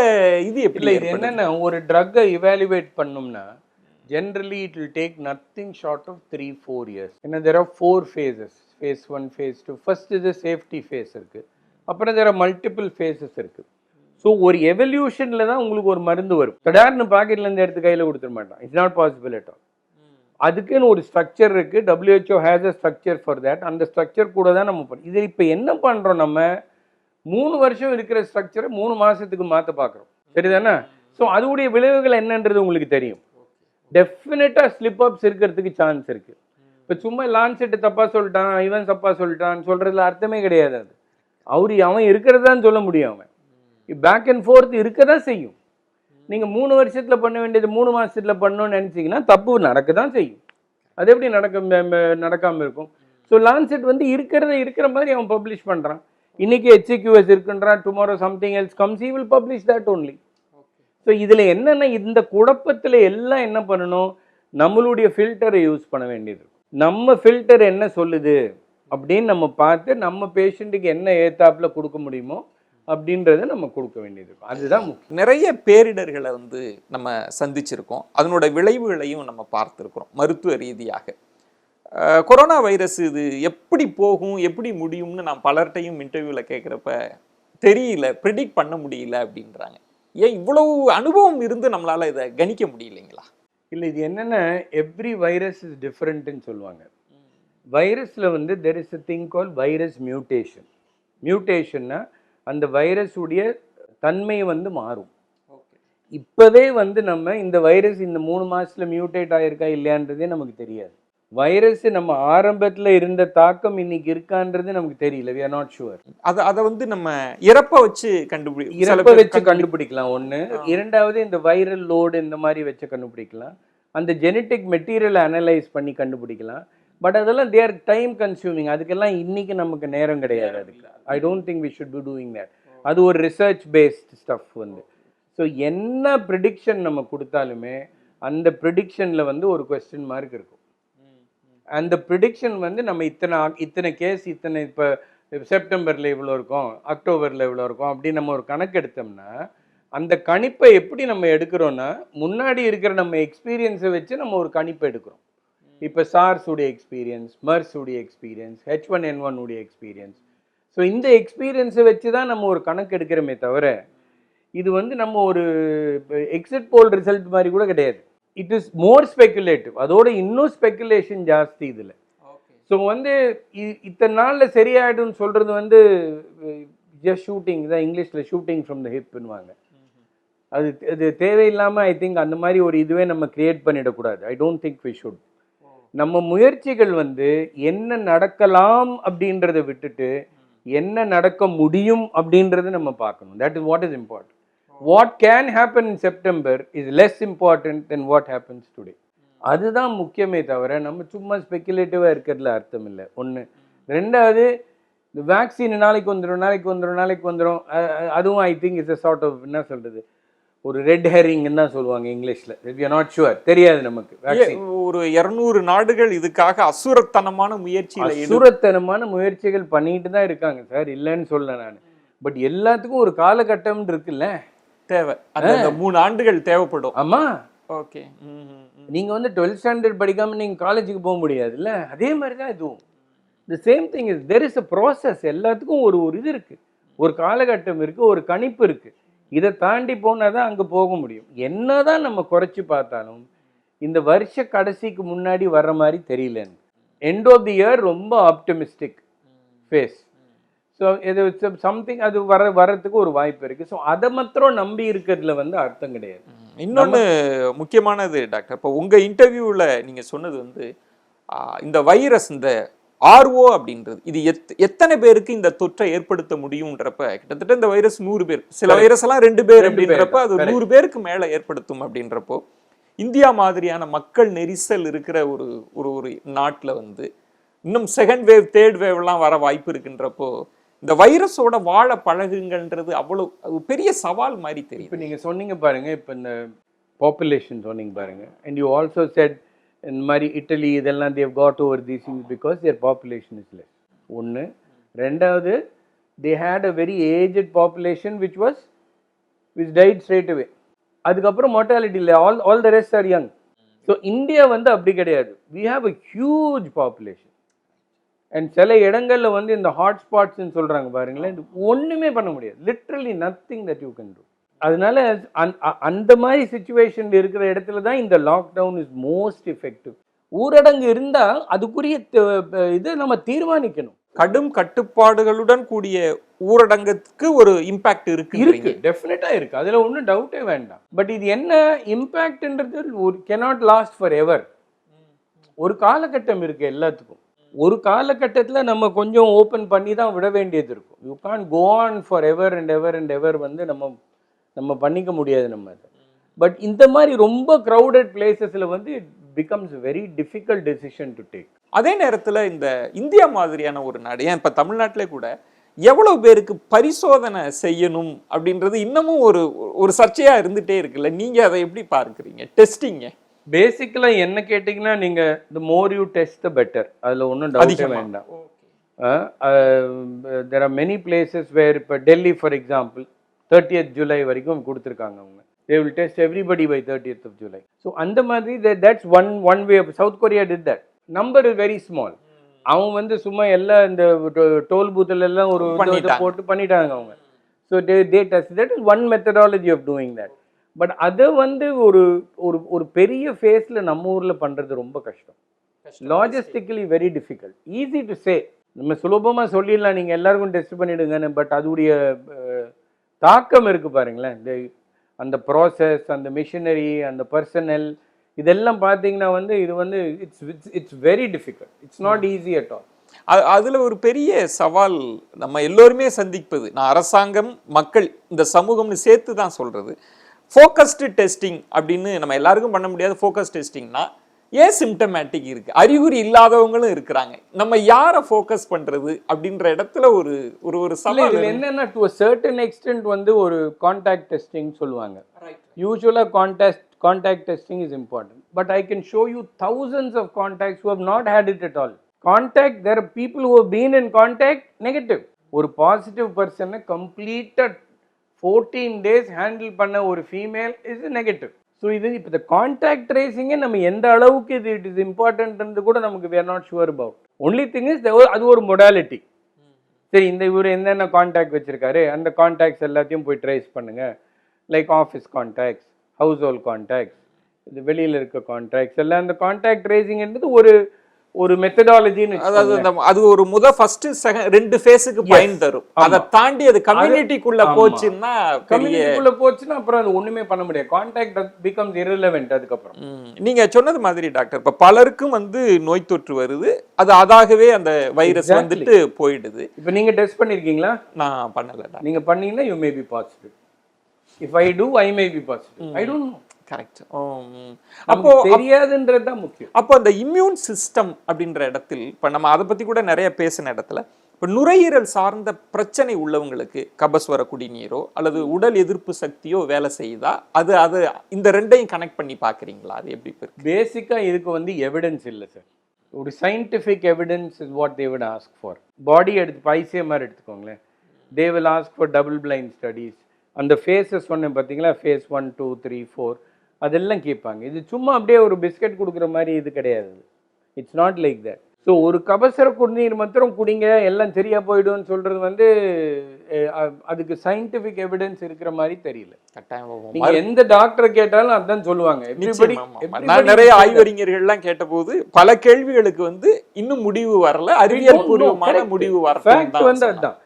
இது எப்படி? இது என்னென்னா, ஒரு ட்ரக்கை இவாலுவேட் பண்ணோம்னா generally it will take nothing short of 3-4 years. ஏன்னா there are 4 phases. Phase 1, Phase 2. First இது சேஃப்டி ஃபேஸ் இருக்குது, அப்புறம் வேறு மல்டிபிள் ஃபேஸஸ் இருக்குது. ஸோ ஒரு எவல்யூஷனில் தான் உங்களுக்கு ஒரு மருந்து வரும். கடார்னு பாக்கெட்லேருந்து எடுத்து கையில் கொடுத்துட மாட்டான். It's not possible at all. அதுக்குன்னு ஒரு ஸ்ட்ரக்சர் இருக்குது. WHO has a structure for that. அந்த ஸ்ட்ரக்சர் கூட தான் நம்ம பண்ணோம். இது இப்போ என்ன பண்ணுறோம், நம்ம 3 வருஷம் இருக்கிற ஸ்ட்ரக்சரை 3 மாதத்துக்கு மாற்ற பார்க்குறோம். சரிதானே? ஸோ அதோடைய விளைவுகள் என்னன்றது உங்களுக்கு தெரியும். டெஃபினட்டாக ஸ்லிப் அப்ஸ் இருக்கிறதுக்கு சான்ஸ் இருக்குது. இப்போ சும்மா லான்செட்டு தப்பாக சொல்லிட்டான், இவன் தப்பாக சொல்லிட்டான்னு சொல்கிறதுல அர்த்தமே கிடையாது. அது அவன் இருக்கிறதான்னு சொல்ல முடியும். அவன் பேக் அண்ட் ஃபோர்த் இருக்க தான் செய்யும். நீங்கள் 3 வருஷத்தில் பண்ண வேண்டியது 3 மாதத்தில் பண்ணணும்னு நினச்சிங்கன்னா தப்பு நடக்க தான் செய்யும். அது எப்படி நடக்காமல் இருக்கும்? ஸோ லான்செட் வந்து இருக்கிற மாதிரி அவன் பப்ளிஷ் பண்ணுறான். இன்றைக்கி HCQS இருக்குன்றான், tomorrow something else comes, he will publish that only. So இதில் என்னென்னா, இந்த குழப்பத்தில் எல்லாம் என்ன பண்ணணும், நம்மளுடைய ஃபில்டரை யூஸ் பண்ண வேண்டியது. நம்ம ஃபில்டர் என்ன சொல்லுது அப்படின்னு நம்ம பார்த்து நம்ம பேஷண்ட்டுக்கு என்ன ஏத்தாப்பில் கொடுக்க முடியுமோ அப்படின்றத நம்ம கொடுக்க வேண்டியது. அதுதான் முக்கியம். நிறைய பேரிடர்களை வந்து நம்ம சந்திச்சிருக்கோம். அதனோட விளைவுகளையும் நம்ம பார்த்துருக்குறோம் மருத்துவ ரீதியாக. கொரோனா வைரஸ் இது எப்படி போகும், எப்படி முடியும்னு நான் பலர்கிட்டையும் இன்டர்வியூவில் கேட்குறப்ப தெரியல, ப்ரிடிக்ட் பண்ண முடியல அப்படின்றாங்க. ஏன் இவ்வளவு அனுபவம் இருந்து நம்மளால் இதை கணிக்க முடியலைங்களா? இல்லை, இது என்னென்னா, எவ்ரி வைரஸ் இஸ் டிஃப்ரெண்ட்டுன்னு சொல்லுவாங்க. வைரஸில் வந்து there is a thing call virus mutation. மியூட்டேஷன்னா அந்த வைரஸுடைய தன்மை வந்து மாறும். இப்போவே வந்து நம்ம இந்த வைரஸ் இந்த 3 மாதத்தில் மியூட்டேட் ஆகிருக்கா இல்லையான்றதே நமக்கு தெரியாது. வைரஸ் நம்ம ஆரம்பத்தில் இருந்த தாக்கம் இன்னைக்கு இருக்கான்றது நமக்கு தெரியல. we are not sure. அதை வந்து நம்ம இறப்பை வச்சு கண்டுபிடிக்கலாம். ஒன்று. இரண்டாவது, இந்த வைரல் லோடு இந்த மாதிரி வச்சு கண்டுபிடிக்கலாம். அந்த ஜெனட்டிக் மெட்டீரியலை அனலைஸ் பண்ணி கண்டுபிடிக்கலாம். பட் அதெல்லாம் தேர் டைம் கன்சியூமிங். அதுக்கெல்லாம் இன்னைக்கு நமக்கு நேரம் கிடையாது. அதுக்கு I don't think we should be doing that. அது ஒரு ரிசர்ச் பேஸ்ட் ஸ்டஃப் வந்து. ஸோ என்ன ப்ரிடிக்ஷன் நம்ம கொடுத்தாலுமே அந்த ப்ரிடிக்ஷனில் வந்து ஒரு கொஸ்டின் மார்க் இருக்கும். அந்த ப்ரிடிக்ஷன் வந்து நம்ம இத்தனை கேஸ் இத்தனை இப்போ செப்டம்பரில் இவ்வளோ இருக்கும், அக்டோபரில் இவ்வளோ இருக்கும் அப்படின்னு நம்ம ஒரு கணக்கு எடுத்தோம்னா, அந்த கணிப்பை எப்படி நம்ம எடுக்கிறோன்னா, முன்னாடி இருக்கிற நம்ம எக்ஸ்பீரியன்ஸை வச்சு நம்ம ஒரு கணிப்பை எடுக்கிறோம். இப்போ சார்ஸ் உடைய எக்ஸ்பீரியன்ஸ், மர்ஸ் உடைய எக்ஸ்பீரியன்ஸ், H1N1 உடைய எக்ஸ்பீரியன்ஸ். ஸோ இந்த எக்ஸ்பீரியன்ஸை வச்சு தான் நம்ம ஒரு கணக்கு எடுக்கிறோமே தவிர, இது வந்து நம்ம ஒரு எக்ஸிட் போல் ரிசல்ட் மாதிரி கூட கிடையாது. It is more speculative. அதோட இன்னும் ஸ்பெக்குலேஷன் ஜாஸ்தி இதில். ஸோ வந்து இத்தனை நாளில் சரியாயிடும்னு சொல்கிறது வந்து ஜஸ்ட் ஷூட்டிங் தான். இங்கிலீஷில் ஷூட்டிங் ஃப்ரம் த ஹிப்னுவாங்க. அது தேவையில்லாமல் ஐ திங்க் அந்த மாதிரி ஒரு இதுவே நம்ம கிரியேட் பண்ணிடக்கூடாது. I don't think we should. நம்ம முயற்சிகள் வந்து என்ன நடக்கலாம் அப்படின்றத விட்டுட்டு என்ன நடக்க முடியும் அப்படின்றத நம்ம பார்க்கணும். That is what is important. What can happen in September is less important then what happens today. அதுதான் முக்கியமே தவிர நம்ம சும்மா ஸ்பெக்குலேட்டிவாக இருக்கிறதுல அர்த்தம் இல்லை. ஒன்று. ரெண்டாவது, இந்த வேக்சின் நாளைக்கு வந்துடும். அதுவும் I think it's a sort of என்ன சொல்கிறது, ஒரு ரெட் ஹெரிங்னு தான் சொல்லுவாங்க இங்கிலீஷில். வி ஆர் நாட் ஷுவர், தெரியாது நமக்கு. ஒரு 200 நாடுகள் இதுக்காக அசுரத்தனமான முயற்சிகள் பண்ணிட்டு தான் இருக்காங்க சார், இல்லைன்னு சொல்ல நான். பட் எல்லாத்துக்கும் ஒரு காலகட்டம் இருக்குல்ல, தேவை. அந்த 3 ஆண்டுகள் தேவைப்படும். ஆமா. ஓகே. நீங்க வந்து 12th ஸ்டாண்டர்ட் படிக்காம நீங்க காலேஜுக்கு போக முடியாதுல்ல. அதே மாதிரி தான் இதுவும். The same thing is there is a process. எல்லாத்துக்கும் ஒரு இது இருக்கு, ஒரு காலகட்டம் இருக்கு, ஒரு கணிப்பு இருக்கு. இதை தாண்டி போனால் தான் அங்கே போக முடியும். என்னதான் நம்ம குறைச்சி பார்த்தாலும் இந்த வருஷ கடைசிக்கு முன்னாடி வர்ற மாதிரி தெரியல. எண்ட் ஆஃப் தி இயர் ரொம்ப ஆப்டிமிஸ்டிக் ஃபேஸ். ஸோ இது சம்திங் அது வர்றதுக்கு ஒரு வாய்ப்பு இருக்குது. ஸோ அதை மாத்திரம் நம்பி இருக்கிறதுல வந்து அர்த்தம் கிடையாது. இன்னொன்று முக்கியமானது டாக்டர், இப்போ உங்கள் இன்டர்வியூவில் நீங்கள் சொன்னது வந்து இந்த வைரஸ், இந்த RO அப்படின்றது இது எத்தனை பேருக்கு இந்த தொற்றை ஏற்படுத்த முடியும்ன்றப்ப, கிட்டத்தட்ட இந்த வைரஸ் 100 பேர், சில வைரஸ் எல்லாம் 2 பேர் அப்படின்றப்ப அது 100 பேருக்கு மேல ஏற்படுத்தும். அப்படின்றப்போ இந்தியா மாதிரியான மக்கள் நெரிசல் இருக்கிற ஒரு நாட்டில் வந்து இன்னும் செகண்ட் வேவ், தேர்ட் வேவ் எல்லாம் வர வாய்ப்பு இருக்குன்றப்போ இந்த வைரஸோட வாழ பழகுங்கன்றது அவ்வளவு பெரிய சவால் மாதிரி தெரியும். இப்போ நீங்க சொன்னீங்க பாருங்க, இப்போ இந்த பாப்புலேஷன் சொன்னீங்க பாருங்க, அண்ட் யூ ஆல்சோ செட் இந்த மாதிரி இட்டலி இதெல்லாம் they've got over these things because their population is less. ஒன்று. ரெண்டாவது, they had a very aged population which died straight away. அதுக்கப்புறம் மோர்டாலிட்டி இல்லை, all the rest are young. So India வந்து அப்படி கிடையாது. We have a huge population. And சில இடங்கள்ல வந்து இந்த ஹாட்ஸ்பாட்ஸ்ன்னு சொல்றாங்க பாருங்களேன், இது ஒண்ணுமே பண்ண முடியாது. Literally nothing that you can do. அதனால அந்த மாதிரி சுச்சுவேஷன் இருக்கிற இடத்துல தான் இந்த லாக்டவுன் இஸ் மோஸ்ட் எஃபெக்டிவ். ஊரடங்கு இருந்தா அதுக்குரிய இதை நம்ம தீர்மானிக்கணும். கடும் கட்டுப்பாடுகளுடன் கூடிய ஊரடங்குக்கு ஒரு இம்பாக்ட் இருக்கு, டெஃபினட்டா இருக்கு, அதுல ஒன்றும் டவுட்டே வேண்டாம். பட் இது என்ன இம்பாக்ட்ன்றது cannot லாஸ்ட் ஃபார் எவர். ஒரு காலகட்டம் இருக்கு எல்லாத்துக்கும். ஒரு காலகட்டத்தில் நம்ம கொஞ்சம் ஓப்பன் பண்ணி தான் விட வேண்டியது இருக்கும். You can go on for ever and ever and ever வந்து நம்ம பண்ணிக்க முடியாது நம்ம அதை. பட் இந்த மாதிரி ரொம்ப க்ரௌடட் பிளேசஸில் வந்து it becomes very difficult decision to take. அதே நேரத்தில் இந்த இந்தியா மாதிரியான ஒரு நாடு, ஏன் இப்போ தமிழ்நாட்டிலே கூட எவ்வளவு பேருக்கு பரிசோதனை செய்யணும் அப்படின்றது இன்னமும் ஒரு சர்ச்சையாக இருந்துகிட்டே இருக்குல்ல, நீங்கள் அதை எப்படி பார்க்குறீங்க டெஸ்டிங்க? பேசிக்கலாக என்ன கேட்டிங்கன்னா, நீங்கள் the more you test the better, அதில் ஒன்றும் டவுட்டே வேண்டாம். There are many places where, இப்போ for for example 30th July வரைக்கும் கொடுத்துருக்காங்க அவங்க. They will test everybody by 30th of July. So அந்த மாதிரி that's one way of South Korea did that. Number is very small. அவங்க வந்து சும்மா எல்லாம் இந்த டோல் பூத்தில் எல்லாம் ஒரு போட்டு பண்ணிட்டாங்க அவங்க. So they test. That is one methodology of doing that. But அதை வந்து ஒரு பெரிய ஃபேஸில் நம்ம ஊரில் பண்ணுறது ரொம்ப கஷ்டம். Logistically very difficult. Easy to say, நம்ம சுலபமாக சொல்லிடலாம் நீங்கள் எல்லாருக்கும் டெஸ்ட் பண்ணிவிடுங்கன்னு. பட் அதுடைய தாக்கம் இருக்குது பாருங்களேன். அந்த ப்ராசஸ், அந்த மிஷினரி, அந்த பர்சனல், இதெல்லாம் பார்த்தீங்கன்னா வந்து இது வந்து it's very difficult. It's not easy at all. அதில் ஒரு பெரிய சவால் நம்ம எல்லோருமே சந்திப்பது, நான் அரசாங்கம் மக்கள் இந்த சமூகம்னு சேர்த்து தான் சொல்கிறது, ஃபோக்கஸ்டு டெஸ்டிங் அப்படின்னு நம்ம எல்லாருக்கும் பண்ண முடியாது. ஃபோக்கஸ் டெஸ்டிங்னா ஏன் சிம்டமேட்டிக் இருக்கு, அறிகுறி இல்லாதவங்களும் இருக்கிறாங்க, நம்ம யாரை ஃபோக்கஸ் பண்றது அப்படின்ற இடத்துல ஒரு சவால் என்னன்னா, டு a certain extent வந்து ஒரு கான்டாக்ட் டெஸ்டிங் சொல்லுவாங்க. Usually contact testing is important. But I can show you thousands of contacts who have not had it at all. Contact, there are people who have been in contact negative. ஒரு positive பர்சனை கம்ப்ளீட்டா 14 days handle பண்ண ஒரு female is negative. So இது இப்போ இந்த contact ட்ரேசிங்கே நம்ம எந்த அளவுக்கு இட் இஸ் இம்பார்ட்டன்ட்ன்றது கூட நமக்கு we are not sure about. Only thing is அது ஒரு மொடாலிட்டி. சரி, இந்த இவர் என்னென்ன கான்டாக்ட் வச்சிருக்காரு, அந்த கான்டாக்ட்ஸ் எல்லாத்தையும் போய் ட்ரேஸ் பண்ணுங்க. Like office contacts, house hold contacts, இது வெளியில் இருக்க கான்டாக்ட்ஸ் எல்லாம் அந்த கான்டாக்ட் ட்ரேசிங்ன்றது ஒரு மெத்தடாலஜின்னு. அதாவது அது ஒரு ஃபர்ஸ்ட் ரெண்டு ஃபேஸுக்கு பயன் தரும். அதை தாண்டி அது கம்யூனிட்டிக்குள்ள போச்சுன்னா அப்புறம் அது ஒண்ணுமே பண்ண முடியாது. கான்டாக்ட் பிகம்ஸ் irrelevant அதுக்கப்புறம். நீங்க சொன்னது மாதிரி டாக்டர், இப்ப பலருக்கும் வந்து நோய் தொற்று வருது, அது அதாகவே அந்த வைரஸ் வந்துட்டு போயிடுது. இப்ப நீங்க டெஸ்ட் பண்ணிருக்கீங்களா? நான் பண்ணல. நீங்க பண்ணீங்கன்னா you may be positive. If I do, I may be positive. I don't know. Correct. அப்போ தெரியாதுன்றது தான் முக்கியம். அப்போ அந்த இம்யூன் சிஸ்டம் அப்படின்ற இடத்தில் இப்போ நம்ம அதை பற்றி கூட நிறைய பேசின இடத்துல இப்போ நுரையீரல் சார்ந்த பிரச்சனை உள்ளவங்களுக்கு கபஸ்வர குடிநீரோ அல்லது உடல் எதிர்ப்பு சக்தியோ வேலை செய்யுதா, அது இந்த ரெண்டையும் கனெக்ட் பண்ணி பார்க்குறீங்களா? அது எப்படி இருக்கு? பேசிக்காக இதுக்கு வந்து எவிடன்ஸ் இல்லை சார். ஒரு scientific evidence is what they would ask for. Body ICMR எடுத்துக்கோங்களேன், they will ask for double blind studies. அந்த ஃபேஸஸ் சொன்னேன் பார்த்தீங்களா, ஃபேஸ் 1, 2, 3, 4 அதெல்லாம் கேட்பாங்க. இது சும்மா அப்படியே ஒரு பிஸ்கட் கொடுக்குற மாதிரி இது கிடையாது. It's not like that. So ஒரு கபசர குடிநீர் மாத்திரம் குடிங்க எல்லாம் சரியா போயிடும்னு சொல்றது வந்து அதுக்கு சயின்டிஃபிக் எவிடன்ஸ் இருக்கிற மாதிரி தெரியல. நீங்க எந்த டாக்டரை கேட்டாலும் அதான் சொல்லுவாங்க. நான் நிறைய ஆய்வறிஞர்கள்லாம் கேட்டபோது பல கேள்விகளுக்கு வந்து இன்னும் முடிவு வரல, அறிவியல் பூர்வமான முடிவு ஃபேக்ட் வந்து அதுதான்.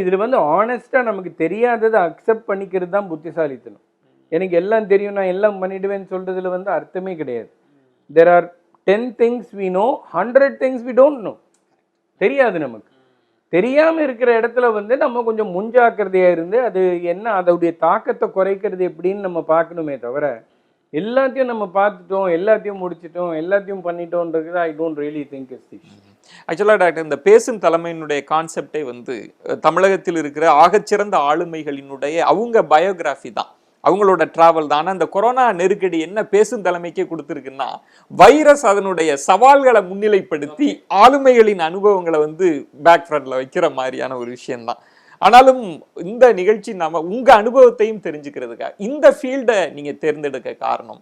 இதுல வந்து ஆனஸ்டா நமக்கு தெரியாததை அக்செப்ட் பண்ணிக்கிறது தான் புத்திசாலித்தனம். எனக்கு எல்லாம் தெரியும், நான் எல்லாம் பண்ணிடுவேன்னு சொல்றதுல வந்து அர்த்தமே கிடையாது. there are 10 things we know, 100 things we don't know. தெரியாது. நமக்கு தெரியாம இருக்கிற இடத்துல வந்து நம்ம கொஞ்சம் முன்ஜாக்கிரதையா இருந்து அது என்ன அதோடைய தாக்கத்தை குறைக்கிறது எப்படின்னு நம்ம பார்க்கணுமே தவிர எல்லாத்தையும் நம்ம பார்த்துட்டோம், எல்லாத்தையும் முடிச்சிட்டோம், எல்லாத்தையும் பண்ணிட்டோன்றது I don't really think is this. ஆக்சுவலாக டாக்டர், இந்த பேசும் தலைமையினுடைய கான்செப்டே வந்து தமிழகத்தில் இருக்கிற ஆகச்சிறந்த ஆளுமைகளினுடைய அவங்க பயோகிராஃபி தான், அவங்களோட டிராவல் தான். அந்த கொரோனா நெருக்கடி என்ன பேசும் தலைமைக்கே கொடுத்துருக்குன்னா, வைரஸ் அதனுடைய சவால்களை முன்னிலைப்படுத்தி ஆளுமைகளின் அனுபவங்களை வந்து பேக் ஃப்ரண்ட்ல வைக்கிற மாதிரியான ஒரு விஷயம்தான். ஆனாலும் இந்த நிகழ்ச்சி நாம உங்க அனுபவத்தையும் தெரிஞ்சுக்கிறதுக்காக இந்த ஃபீல்டை நீங்க தேர்ந்தெடுக்க காரணம்,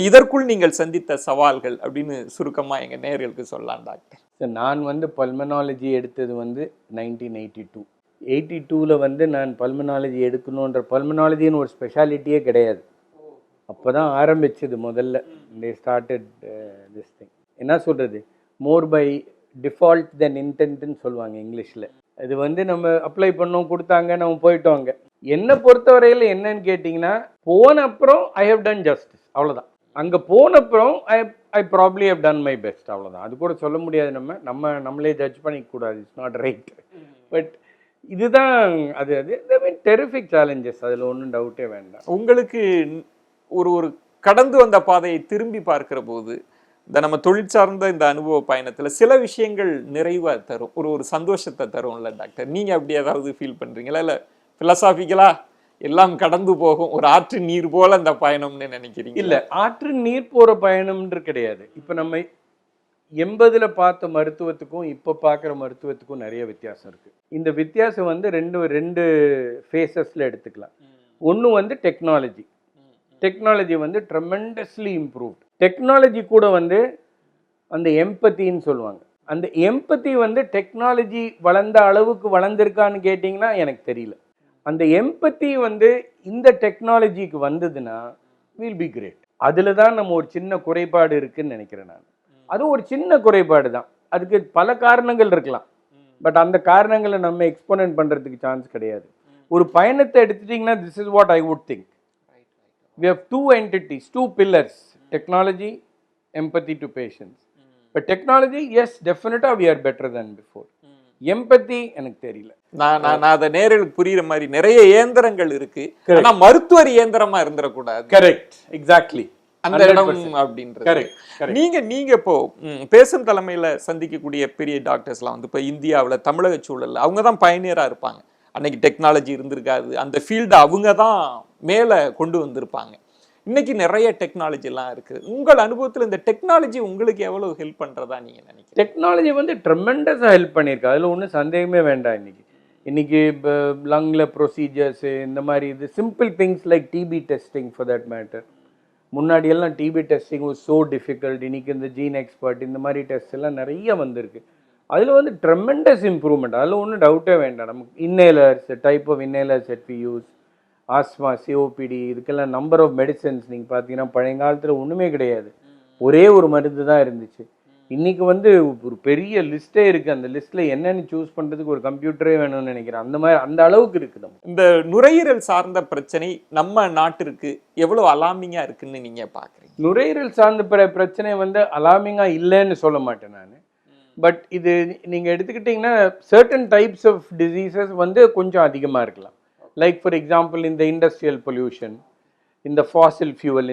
இதற்குள் நீங்கள் சந்தித்த சவால்கள் அப்படின்னு சுருக்கமா எங்க நேயர்களுக்கு சொல்லலாம் டாக்டர். ஸோ நான் வந்து பல்மனாலஜி எடுத்தது வந்து 1982. 82ல் வந்து நான் பல்மனாலஜி எடுக்கணுன்ற பல்மனாலஜின்னு ஒரு ஸ்பெஷாலிட்டியே கிடையாது. அப்போ தான் ஆரம்பிச்சது முதல்ல. They started this thing. என்ன சொல்கிறது, மோர் பை டிஃபால்ட் தென் இன்டென்ட்னு சொல்லுவாங்க இங்கிலீஷில். இது வந்து நம்ம அப்ளை பண்ணோம், கொடுத்தாங்க, நம்ம போயிட்டோங்க. என்னை பொறுத்தவரையில் என்னன்னு கேட்டிங்கன்னா, போன அப்புறம் ஐ ஹவ் டன் ஜஸ்டிஸ், அவ்வளோதான். அங்கே போன அப்புறம் I probably have done my best, அவ்வளோதான். அது கூட சொல்ல முடியாது. நம்மளே ஜட்ஜ் பண்ணிக்கூடாது, இட்ஸ் நாட் ரைட். பட் இதுதான் அது டெரிஃபிக் சேலஞ்சஸ், அதில் ஒன்றும் டவுட்டே வேண்டாம். உங்களுக்கு ஒரு ஒரு கடந்து வந்த பாதையை திரும்பி பார்க்கிற போது இந்த நம்ம தொழில் சார்ந்த இந்த அனுபவ பயணத்துல சில விஷயங்கள் நிறைவா தரும், ஒரு சந்தோஷத்தை தரும்ல டாக்டர்? நீங்க அப்படி ஏதாவது ஃபீல் பண்றீங்களா? இல்ல பிலசாபிக்கலா எல்லாம் கடந்து போகும், ஒரு ஆற்று நீர் போல அந்த பயணம்னு நினைக்கிறீங்க? இல்ல, ஆற்று நீர் போற பயணம்ன்ற கிடையாது. இப்ப நம்ம 80ல் பார்த்த மருத்துவத்துக்கும் இப்போ பார்க்குற மருத்துவத்துக்கும் நிறைய வித்தியாசம் இருக்கு. இந்த வித்தியாசம் வந்து ரெண்டு ஃபேஸஸ்ல எடுத்துக்கலாம். ஒன்று வந்து டெக்னாலஜி வந்து ட்ரெமெண்டஸ்லி இம்ப்ரூவ்ட். டெக்னாலஜி கூட வந்து அந்த எம்பத்தின்னு சொல்லுவாங்க. அந்த எம்பத்தி வந்து டெக்னாலஜி வளர்ந்த அளவுக்கு வளர்ந்துருக்கான்னு கேட்டிங்கன்னா எனக்கு தெரியல. அந்த எம்பத்தி வந்து இந்த டெக்னாலஜிக்கு வந்ததுன்னா வில் பி கிரேட். அதில் தான் நம்ம ஒரு சின்ன குறைபாடு இருக்குன்னு நினைக்கிறேன் நான். அதுவும் ஒரு சின்ன குறைபாடு தான், அதுக்கு பல காரணங்கள் இருக்கலாம். பட் அந்த காரணங்களை நம்ம எக்ஸ்போனன்ட் பண்ணுறதுக்கு சான்ஸ் கிடையாது. ஒரு பயணத்தை எடுத்துட்டிங்கன்னா this is what I would think. We have two entities, two pillars: technology, empathy to patients. But technology, yes, definitely we are better than before. Empathy எனக்கு தெரியல. நான் அதை நேரில் புரியுற மாதிரி நிறைய இயந்திரங்கள் இருக்கு, ஆனா மருத்துவர் இயந்திரமா இருந்துடக்கூடாது. கரெக்ட், எக்ஸாக்ட்லி அந்த இடம் அப்படின்றது. நீங்க இப்போ பேசும் தலைமையில சந்திக்கக்கூடிய பெரிய டாக்டர்ஸ்லாம் வந்து இப்போ இந்தியாவில் தமிழக சூழல்ல அவங்க தான் பயனியரா இருப்பாங்க. அன்னைக்கு டெக்னாலஜி இருந்திருக்காது, அந்த ஃபீல்டை அவங்க தான் மேலே கொண்டு வந்திருப்பாங்க. இன்னைக்கு நிறைய டெக்னாலஜி எல்லாம் இருக்கு. உங்கள் அனுபவத்தில் இந்த டெக்னாலஜி உங்களுக்கு எவ்வளவு ஹெல்ப் பண்றதா நீங்க நினைக்கிறீங்க? டெக்னாலஜி வந்து ட்ரெமெண்டஸாக ஹெல்ப் பண்ணியிருக்கு, அதில் ஒன்றும் சந்தேகமே வேண்டாம். இன்னைக்கு லங்கில் ப்ரொசீஜர்ஸு, இந்த மாதிரி இது simple things like TB testing for that matter. முன்னாடியெல்லாம் TB testing was so difficult. இன்னைக்கு இந்த ஜீன் எக்ஸ்பர்ட் இந்த மாதிரி டெஸ்ட் எல்லாம் நிறைய வந்திருக்கு. அதில் வந்து ட்ரெமெண்டஸ் இம்ப்ரூவ்மெண்ட், அதில் ஒன்றும் டவுட்டே வேண்டாம். நமக்கு inhalers, type of inhalers that we use, asthma, COPD, இதுக்கெல்லாம் நம்பர் ஆஃப் மெடிசன்ஸ் நீங்கள் பார்த்தீங்கன்னா பழையங்காலத்தில் ஒன்றுமே கிடையாது, ஒரே ஒரு மருந்து தான் இருந்துச்சு. இன்றைக்கி வந்து ஒரு பெரிய லிஸ்ட்டே இருக்குது. அந்த லிஸ்ட்டில் என்னென்னு சூஸ் பண்ணுறதுக்கு ஒரு கம்ப்யூட்டரே வேணும்னு நினைக்கிறேன். அந்த மாதிரி அந்த அளவுக்கு இருக்குது. இந்த நுரையீரல் சார்ந்த பிரச்சனை நம்ம நாட்டிற்கு எவ்வளோ அலாமிங்காக இருக்குன்னு நீங்கள் பார்க்குறீங்க? நுரையீரல் சார்ந்த பிரச்சனை வந்து அலாமிங்காக இல்லைன்னு சொல்ல மாட்டேன் நான். பட் இது நீங்கள் எடுத்துக்கிட்டிங்கன்னா சர்டன் டைப்ஸ் ஆஃப் டிசீசஸ் வந்து கொஞ்சம் அதிகமாக இருக்கலாம். லைக் ஃபார் எக்ஸாம்பிள் இந்த இண்டஸ்ட்ரியல் பொல்யூஷன், இந்த ஃபாசில் ஃபியூவல்,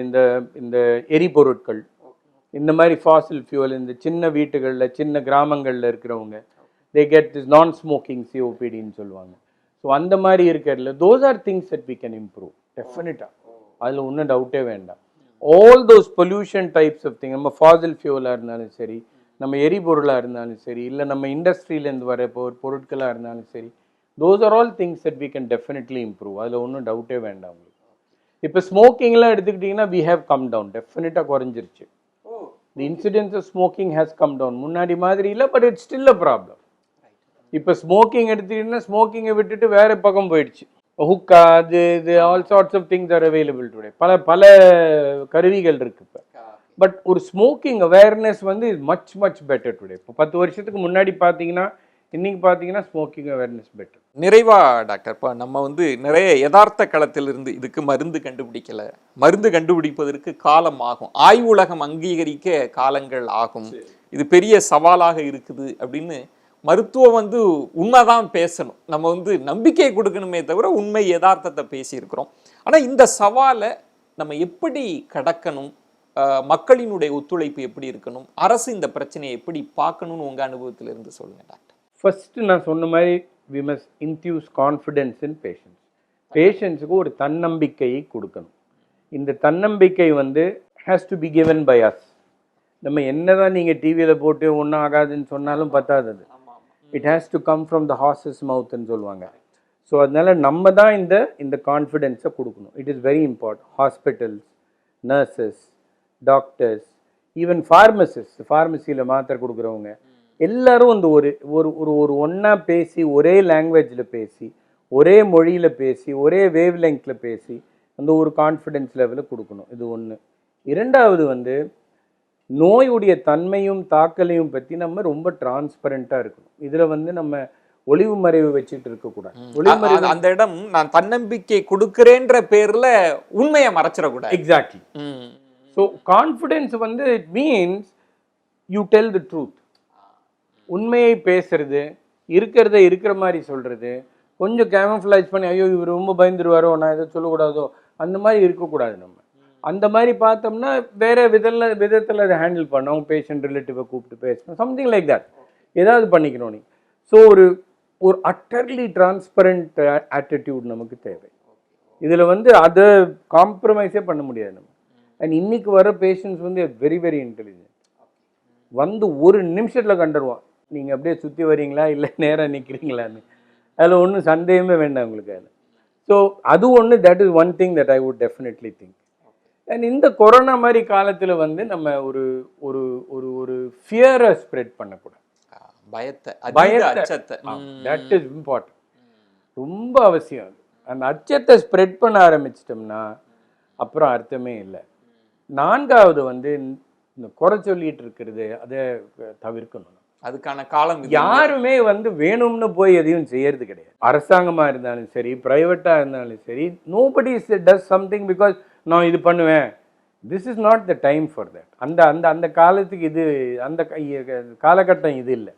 இந்த எரிபொருட்கள், இந்த மாதிரி ஃபாசில் ஃபியூவல் இந்த சின்ன வீட்டுகளில் சின்ன கிராமங்களில் இருக்கிறவங்க they get this non smoking சிஓபிடின்னு சொல்லுவாங்க. ஸோ அந்த மாதிரி இருக்கிறதுல those are things that we can improve டெஃபினட்டாக, அதில் ஒன்றும் டவுட்டே வேண்டாம். All those pollution types of thing, நம்ம ஃபாசில் ஃபியூவலாக இருந்தாலும் சரி, நம்ம எரிபொருளாக இருந்தாலும் சரி, இல்லை நம்ம இண்டஸ்ட்ரியிலேருந்து வர பொருட்களாக இருந்தாலும் சரி, those are all things that we can definitely improve. அதில் ஒன்றும் டவுட்டே வேண்டாம் உங்களுக்கு. இப்போ ஸ்மோக்கிங்லாம் எடுத்துக்கிட்டிங்கன்னா வி ஹேவ் கம் டவுன், டெஃபினட்டாக குறைஞ்சிருச்சு. The incidence of smoking has come down. முன்னாடி மாதிரி இல்லை, but it's still a problem. இப்போ ஸ்மோக்கிங் எடுத்துக்கிட்டிங்கன்னா ஸ்மோக்கிங்கை விட்டுட்டு வேறு பக்கம் போயிடுச்சு. ஹுக்கா, இது all sorts of things are available today. பல கருவிகள் இருக்குது இப்போ. பட் ஒரு ஸ்மோக்கிங் அவேர்னஸ் வந்து is much much better today. இப்போ 10 வருஷத்துக்கு முன்னாடி பார்த்தீங்கன்னா இன்னைக்கு பார்த்தீங்கன்னா ஸ்மோக்கிங் அவேர்னஸ் பெட்டர். நிறைவா டாக்டர், இப்போ நம்ம வந்து நிறைய யதார்த்த களத்திலிருந்து இதுக்கு மருந்து கண்டுபிடிக்கல, மருந்து கண்டுபிடிப்பதற்கு காலம் ஆகும், ஆய்வுலகம் அங்கீகரிக்க காலங்கள் ஆகும், இது பெரிய சவாலாக இருக்குது அப்படின்னு மருத்துவம் வந்து உண்மைதான் பேசணும், நம்ம வந்து நம்பிக்கை கொடுக்கணுமே தவிர உண்மை யதார்த்தத்தை பேசியிருக்கிறோம். ஆனால் இந்த சவாலை நம்ம எப்படி கடக்கணும், மக்களினுடைய ஒத்துழைப்பு எப்படி இருக்கணும், அரசு இந்த பிரச்சனையை எப்படி பார்க்கணும்னு உங்கள் அனுபவத்திலிருந்து சொல்லுங்கள் டாக்டர். ஃபஸ்ட்டு நான் சொன்ன மாதிரி we must infuse confidence in patients. பேஷண்ட்ஸுக்கு ஒரு தன்னம்பிக்கையை கொடுக்கணும். இந்த தன்னம்பிக்கை வந்து has to be given by us. நம்ம என்ன தான் நீங்கள் டிவியில் போட்டு ஒன்றும் ஆகாதுன்னு சொன்னாலும் பத்தாது. It has to come from the horse's மவுத்ன்னு சொல்லுவாங்க. ஸோ அதனால் நம்ம தான் இந்த கான்ஃபிடென்ஸை கொடுக்கணும். It is very important. Hospitals, nurses, doctors, even pharmacist, ஃபார்மசியில் மாத்திரை கொடுக்குறவங்க எல்லாரும் அந்த ஒரு ஒரு ஒரு ஒரு ஒன்றா பேசி ஒரே லாங்குவேஜில் பேசி ஒரே மொழியில் பேசி ஒரே வேவ் லெங்க்ல பேசி அந்த ஒரு கான்ஃபிடென்ஸ் லெவலை கொடுக்கணும். இது ஒன்று. இரண்டாவது வந்து நோயுடைய தன்மையும் தாக்கலையும் பற்றி நம்ம ரொம்ப டிரான்ஸ்பரண்ட்டாக இருக்கணும். இதில் வந்து நம்ம ஒளிவு மறைவு வச்சுட்டு இருக்கக்கூடாது. அந்த இடம் நான் தன்னம்பிக்கை கொடுக்கிறேன்ற பேர்ல உண்மையை மறைச்சிடக்கூடாது. எக்ஸாக்ட்லி. ஸோ கான்ஃபிடென்ஸ் வந்து it means you tell the truth. உண்மையை பேசுறது, இருக்கிறத இருக்கிற மாதிரி சொல்றது, கொஞ்சம் கேமஃப்ளாஜ் பண்ணி ஐயோ இவர் ரொம்ப பயந்துருவாரோ நான் எதை சொல்லக்கூடாதோ அந்த மாதிரி இருக்கக்கூடாது. நம்ம அந்த மாதிரி பார்த்தோம்னா வேற விதத்தில் அதை ஹேண்டில் பண்ணோம். பேஷண்ட் ரிலேட்டிவை கூப்பிட்டு பேசணும், சம்திங் லைக் தட் ஏதாவது பண்ணிக்கணும். நீ ஸோ ஒரு ஒரு அட்டர்லி டிரான்ஸ்பரண்ட் ஆட்டிடியூட் நமக்கு தேவை. இதில் வந்து அதை காம்ப்ரமைஸே பண்ண முடியாது நம்ம. அண்ட் இன்னைக்கு வர பேஷண்ட்ஸ் வந்து வெரி வெரி இன்டெலிஜென்ட். வந்து ஒரு நிமிஷத்தில் கண்டுருவான் நீங்கள் அப்படியே சுற்றி வரீங்களா இல்லை நேராக நிற்கிறீங்களான்னு. அதில் ஒன்றும் சந்தேகமே வேண்டாம் உங்களுக்கு அதில். ஸோ அது ஒன்று, that is one thing that I would definitely think. And இந்த கொரோனா மாதிரி காலத்தில் வந்து நம்ம ஒரு ஒரு ஒரு ஒரு ஃபியரை ஸ்ப்ரெட் பண்ணக்கூடாது. பயத்தை தட் இஸ் இம்பார்ட்டன்ட், ரொம்ப அவசியம். அது அந்த அச்சத்தை ஸ்ப்ரெட் பண்ண ஆரம்பிச்சிட்டோம்னா அப்புறம் அர்த்தமே இல்லை. நான்காவது வந்து இந்த குறை சொல்லிட்டு இருக்கிறது அதை தவிர்க்கணும். அதுக்கான காலம் யாருமே வந்து வேணும்னு போய் எதையும் செய்யறது கிடையாது. அரசாங்கமா இருந்தாலும் சரி, பிரைவேட்டா இருந்தாலும் சரி, நோபடி டஸ் சம்திங் பிகாஸ் நான் இது பண்ணுவேன். This is not the time for that. அந்த அந்த அந்த காலத்துக்கு இது, அந்த காலகட்டம் இது இல்லை.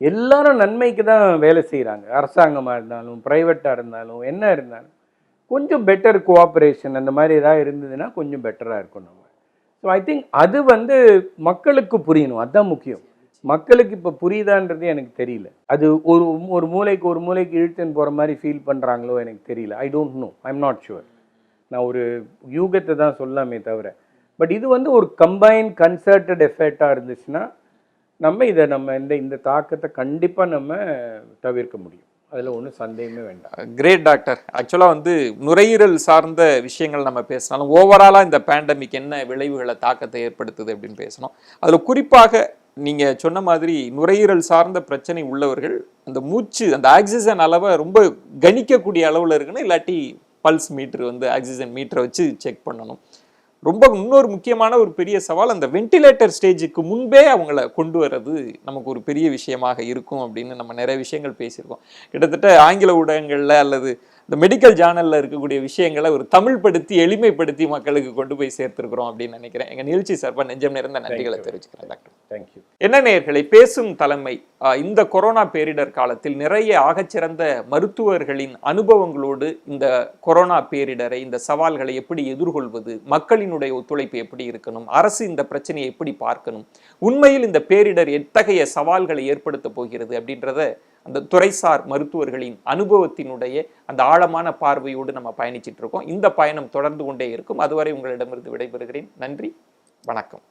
எல்லாரும் நன்மைக்கு தான் வேலை செய்கிறாங்க. அரசாங்கமாக இருந்தாலும் ப்ரைவேட்டாக இருந்தாலும் என்ன இருந்தாலும் கொஞ்சம் பெட்டர் கோஆப்ரேஷன் அந்த மாதிரி ஏதாவது இருந்ததுன்னா கொஞ்சம் பெட்டராக இருக்கும் நம்ம. ஸோ ஐ திங்க் அது வந்து மக்களுக்கு புரியணும், அதுதான் முக்கியம். மக்களுக்கு இப்போ புரியுதான்றது எனக்கு தெரியல. அது ஒரு ஒரு மூலைக்கு இழுத்துன்னு போகிற மாதிரி ஃபீல் பண்ணுறாங்களோ எனக்கு தெரியல. I don't know, I am not sure. நான் ஒரு யூகத்தை தான் சொல்லாமே தவிர, பட் இது வந்து ஒரு கம்பைன் கன்சர்டட் எஃபெக்டாக இருந்துச்சுன்னா நம்ம இந்த தாக்கத்தை கண்டிப்பாக நம்ம தவிர்க்க முடியும். அதில் ஒன்றும் சந்தேகமே வேண்டாம். Great doctor. ஆக்சுவலாக வந்து நுரையீரல் சார்ந்த விஷயங்கள் நம்ம பேசினாலும் ஓவராலாக இந்த பேண்டமிக் என்ன விளைவுகளை தாக்கத்தை ஏற்படுத்துது அப்படின்னு பேசணும். அதில் குறிப்பாக நீங்கள் சொன்ன மாதிரி நுரையீரல் சார்ந்த பிரச்சனை உள்ளவர்கள் அந்த மூச்சு, அந்த ஆக்சிஜன் அளவை ரொம்ப கணிக்கக்கூடிய அளவில் இருக்குன்னு, இல்லாட்டி பல்ஸ் மீட்ரு வந்து ஆக்சிஜன் மீட்டரை வச்சு செக் பண்ணணும். ரொம்ப இன்னொரு முக்கியமான ஒரு பெரிய சவால், அந்த வென்டிலேட்டர் ஸ்டேஜுக்கு முன்பே அவங்கள கொண்டு வர்றது நமக்கு ஒரு பெரிய விஷயமாக இருக்கும் அப்படின்னு நம்ம நிறைய விஷயங்கள் பேசியிருக்கோம். கிட்டத்தட்ட ஆங்கில ஊடகங்களில் அல்லது இந்த மெடிக்கல் ஜார்னலில் இருக்கக்கூடிய விஷயங்களை ஒரு தமிழ்படுத்தி எளிமைப்படுத்தி மக்களுக்கு கொண்டு போய் சேர்த்துருக்கிறோம் அப்படின்னு நினைக்கிறேன். எங்கள் நிகழ்ச்சி சார்பாக நெஞ்சம் நிறைந்த நன்றிகளை தெரிவிச்சுக்கிறேன் டாக்டர். தேங்க்யூ. என்ன நேயர்களை, பேசும் தலைமை இந்த கொரோனா பேரிடர் காலத்தில் நிறைய ஆகச்சிறந்த மருத்துவர்களின் அனுபவங்களோடு இந்த கொரோனா பேரிடரை, இந்த சவால்களை எப்படி எதிர்கொள்வது, மக்களினுடைய ஒத்துழைப்பு எப்படி இருக்கணும், அரசு இந்த பிரச்சனையை எப்படி பார்க்கணும், உண்மையில் இந்த பேரிடர் எத்தகைய சவால்களை ஏற்படுத்த போகிறது அப்படின்றத அந்த துறைசார் மருத்துவர்களின் அனுபவத்தினுடைய அந்த ஆழமான பார்வையோடு நம்ம பயணிச்சிட்டு இருக்கோம். இந்த பயணம் தொடர்ந்து கொண்டே இருக்கும். அதுவரை உங்களிடமிருந்து விடைபெறுகிறேன். நன்றி, வணக்கம்.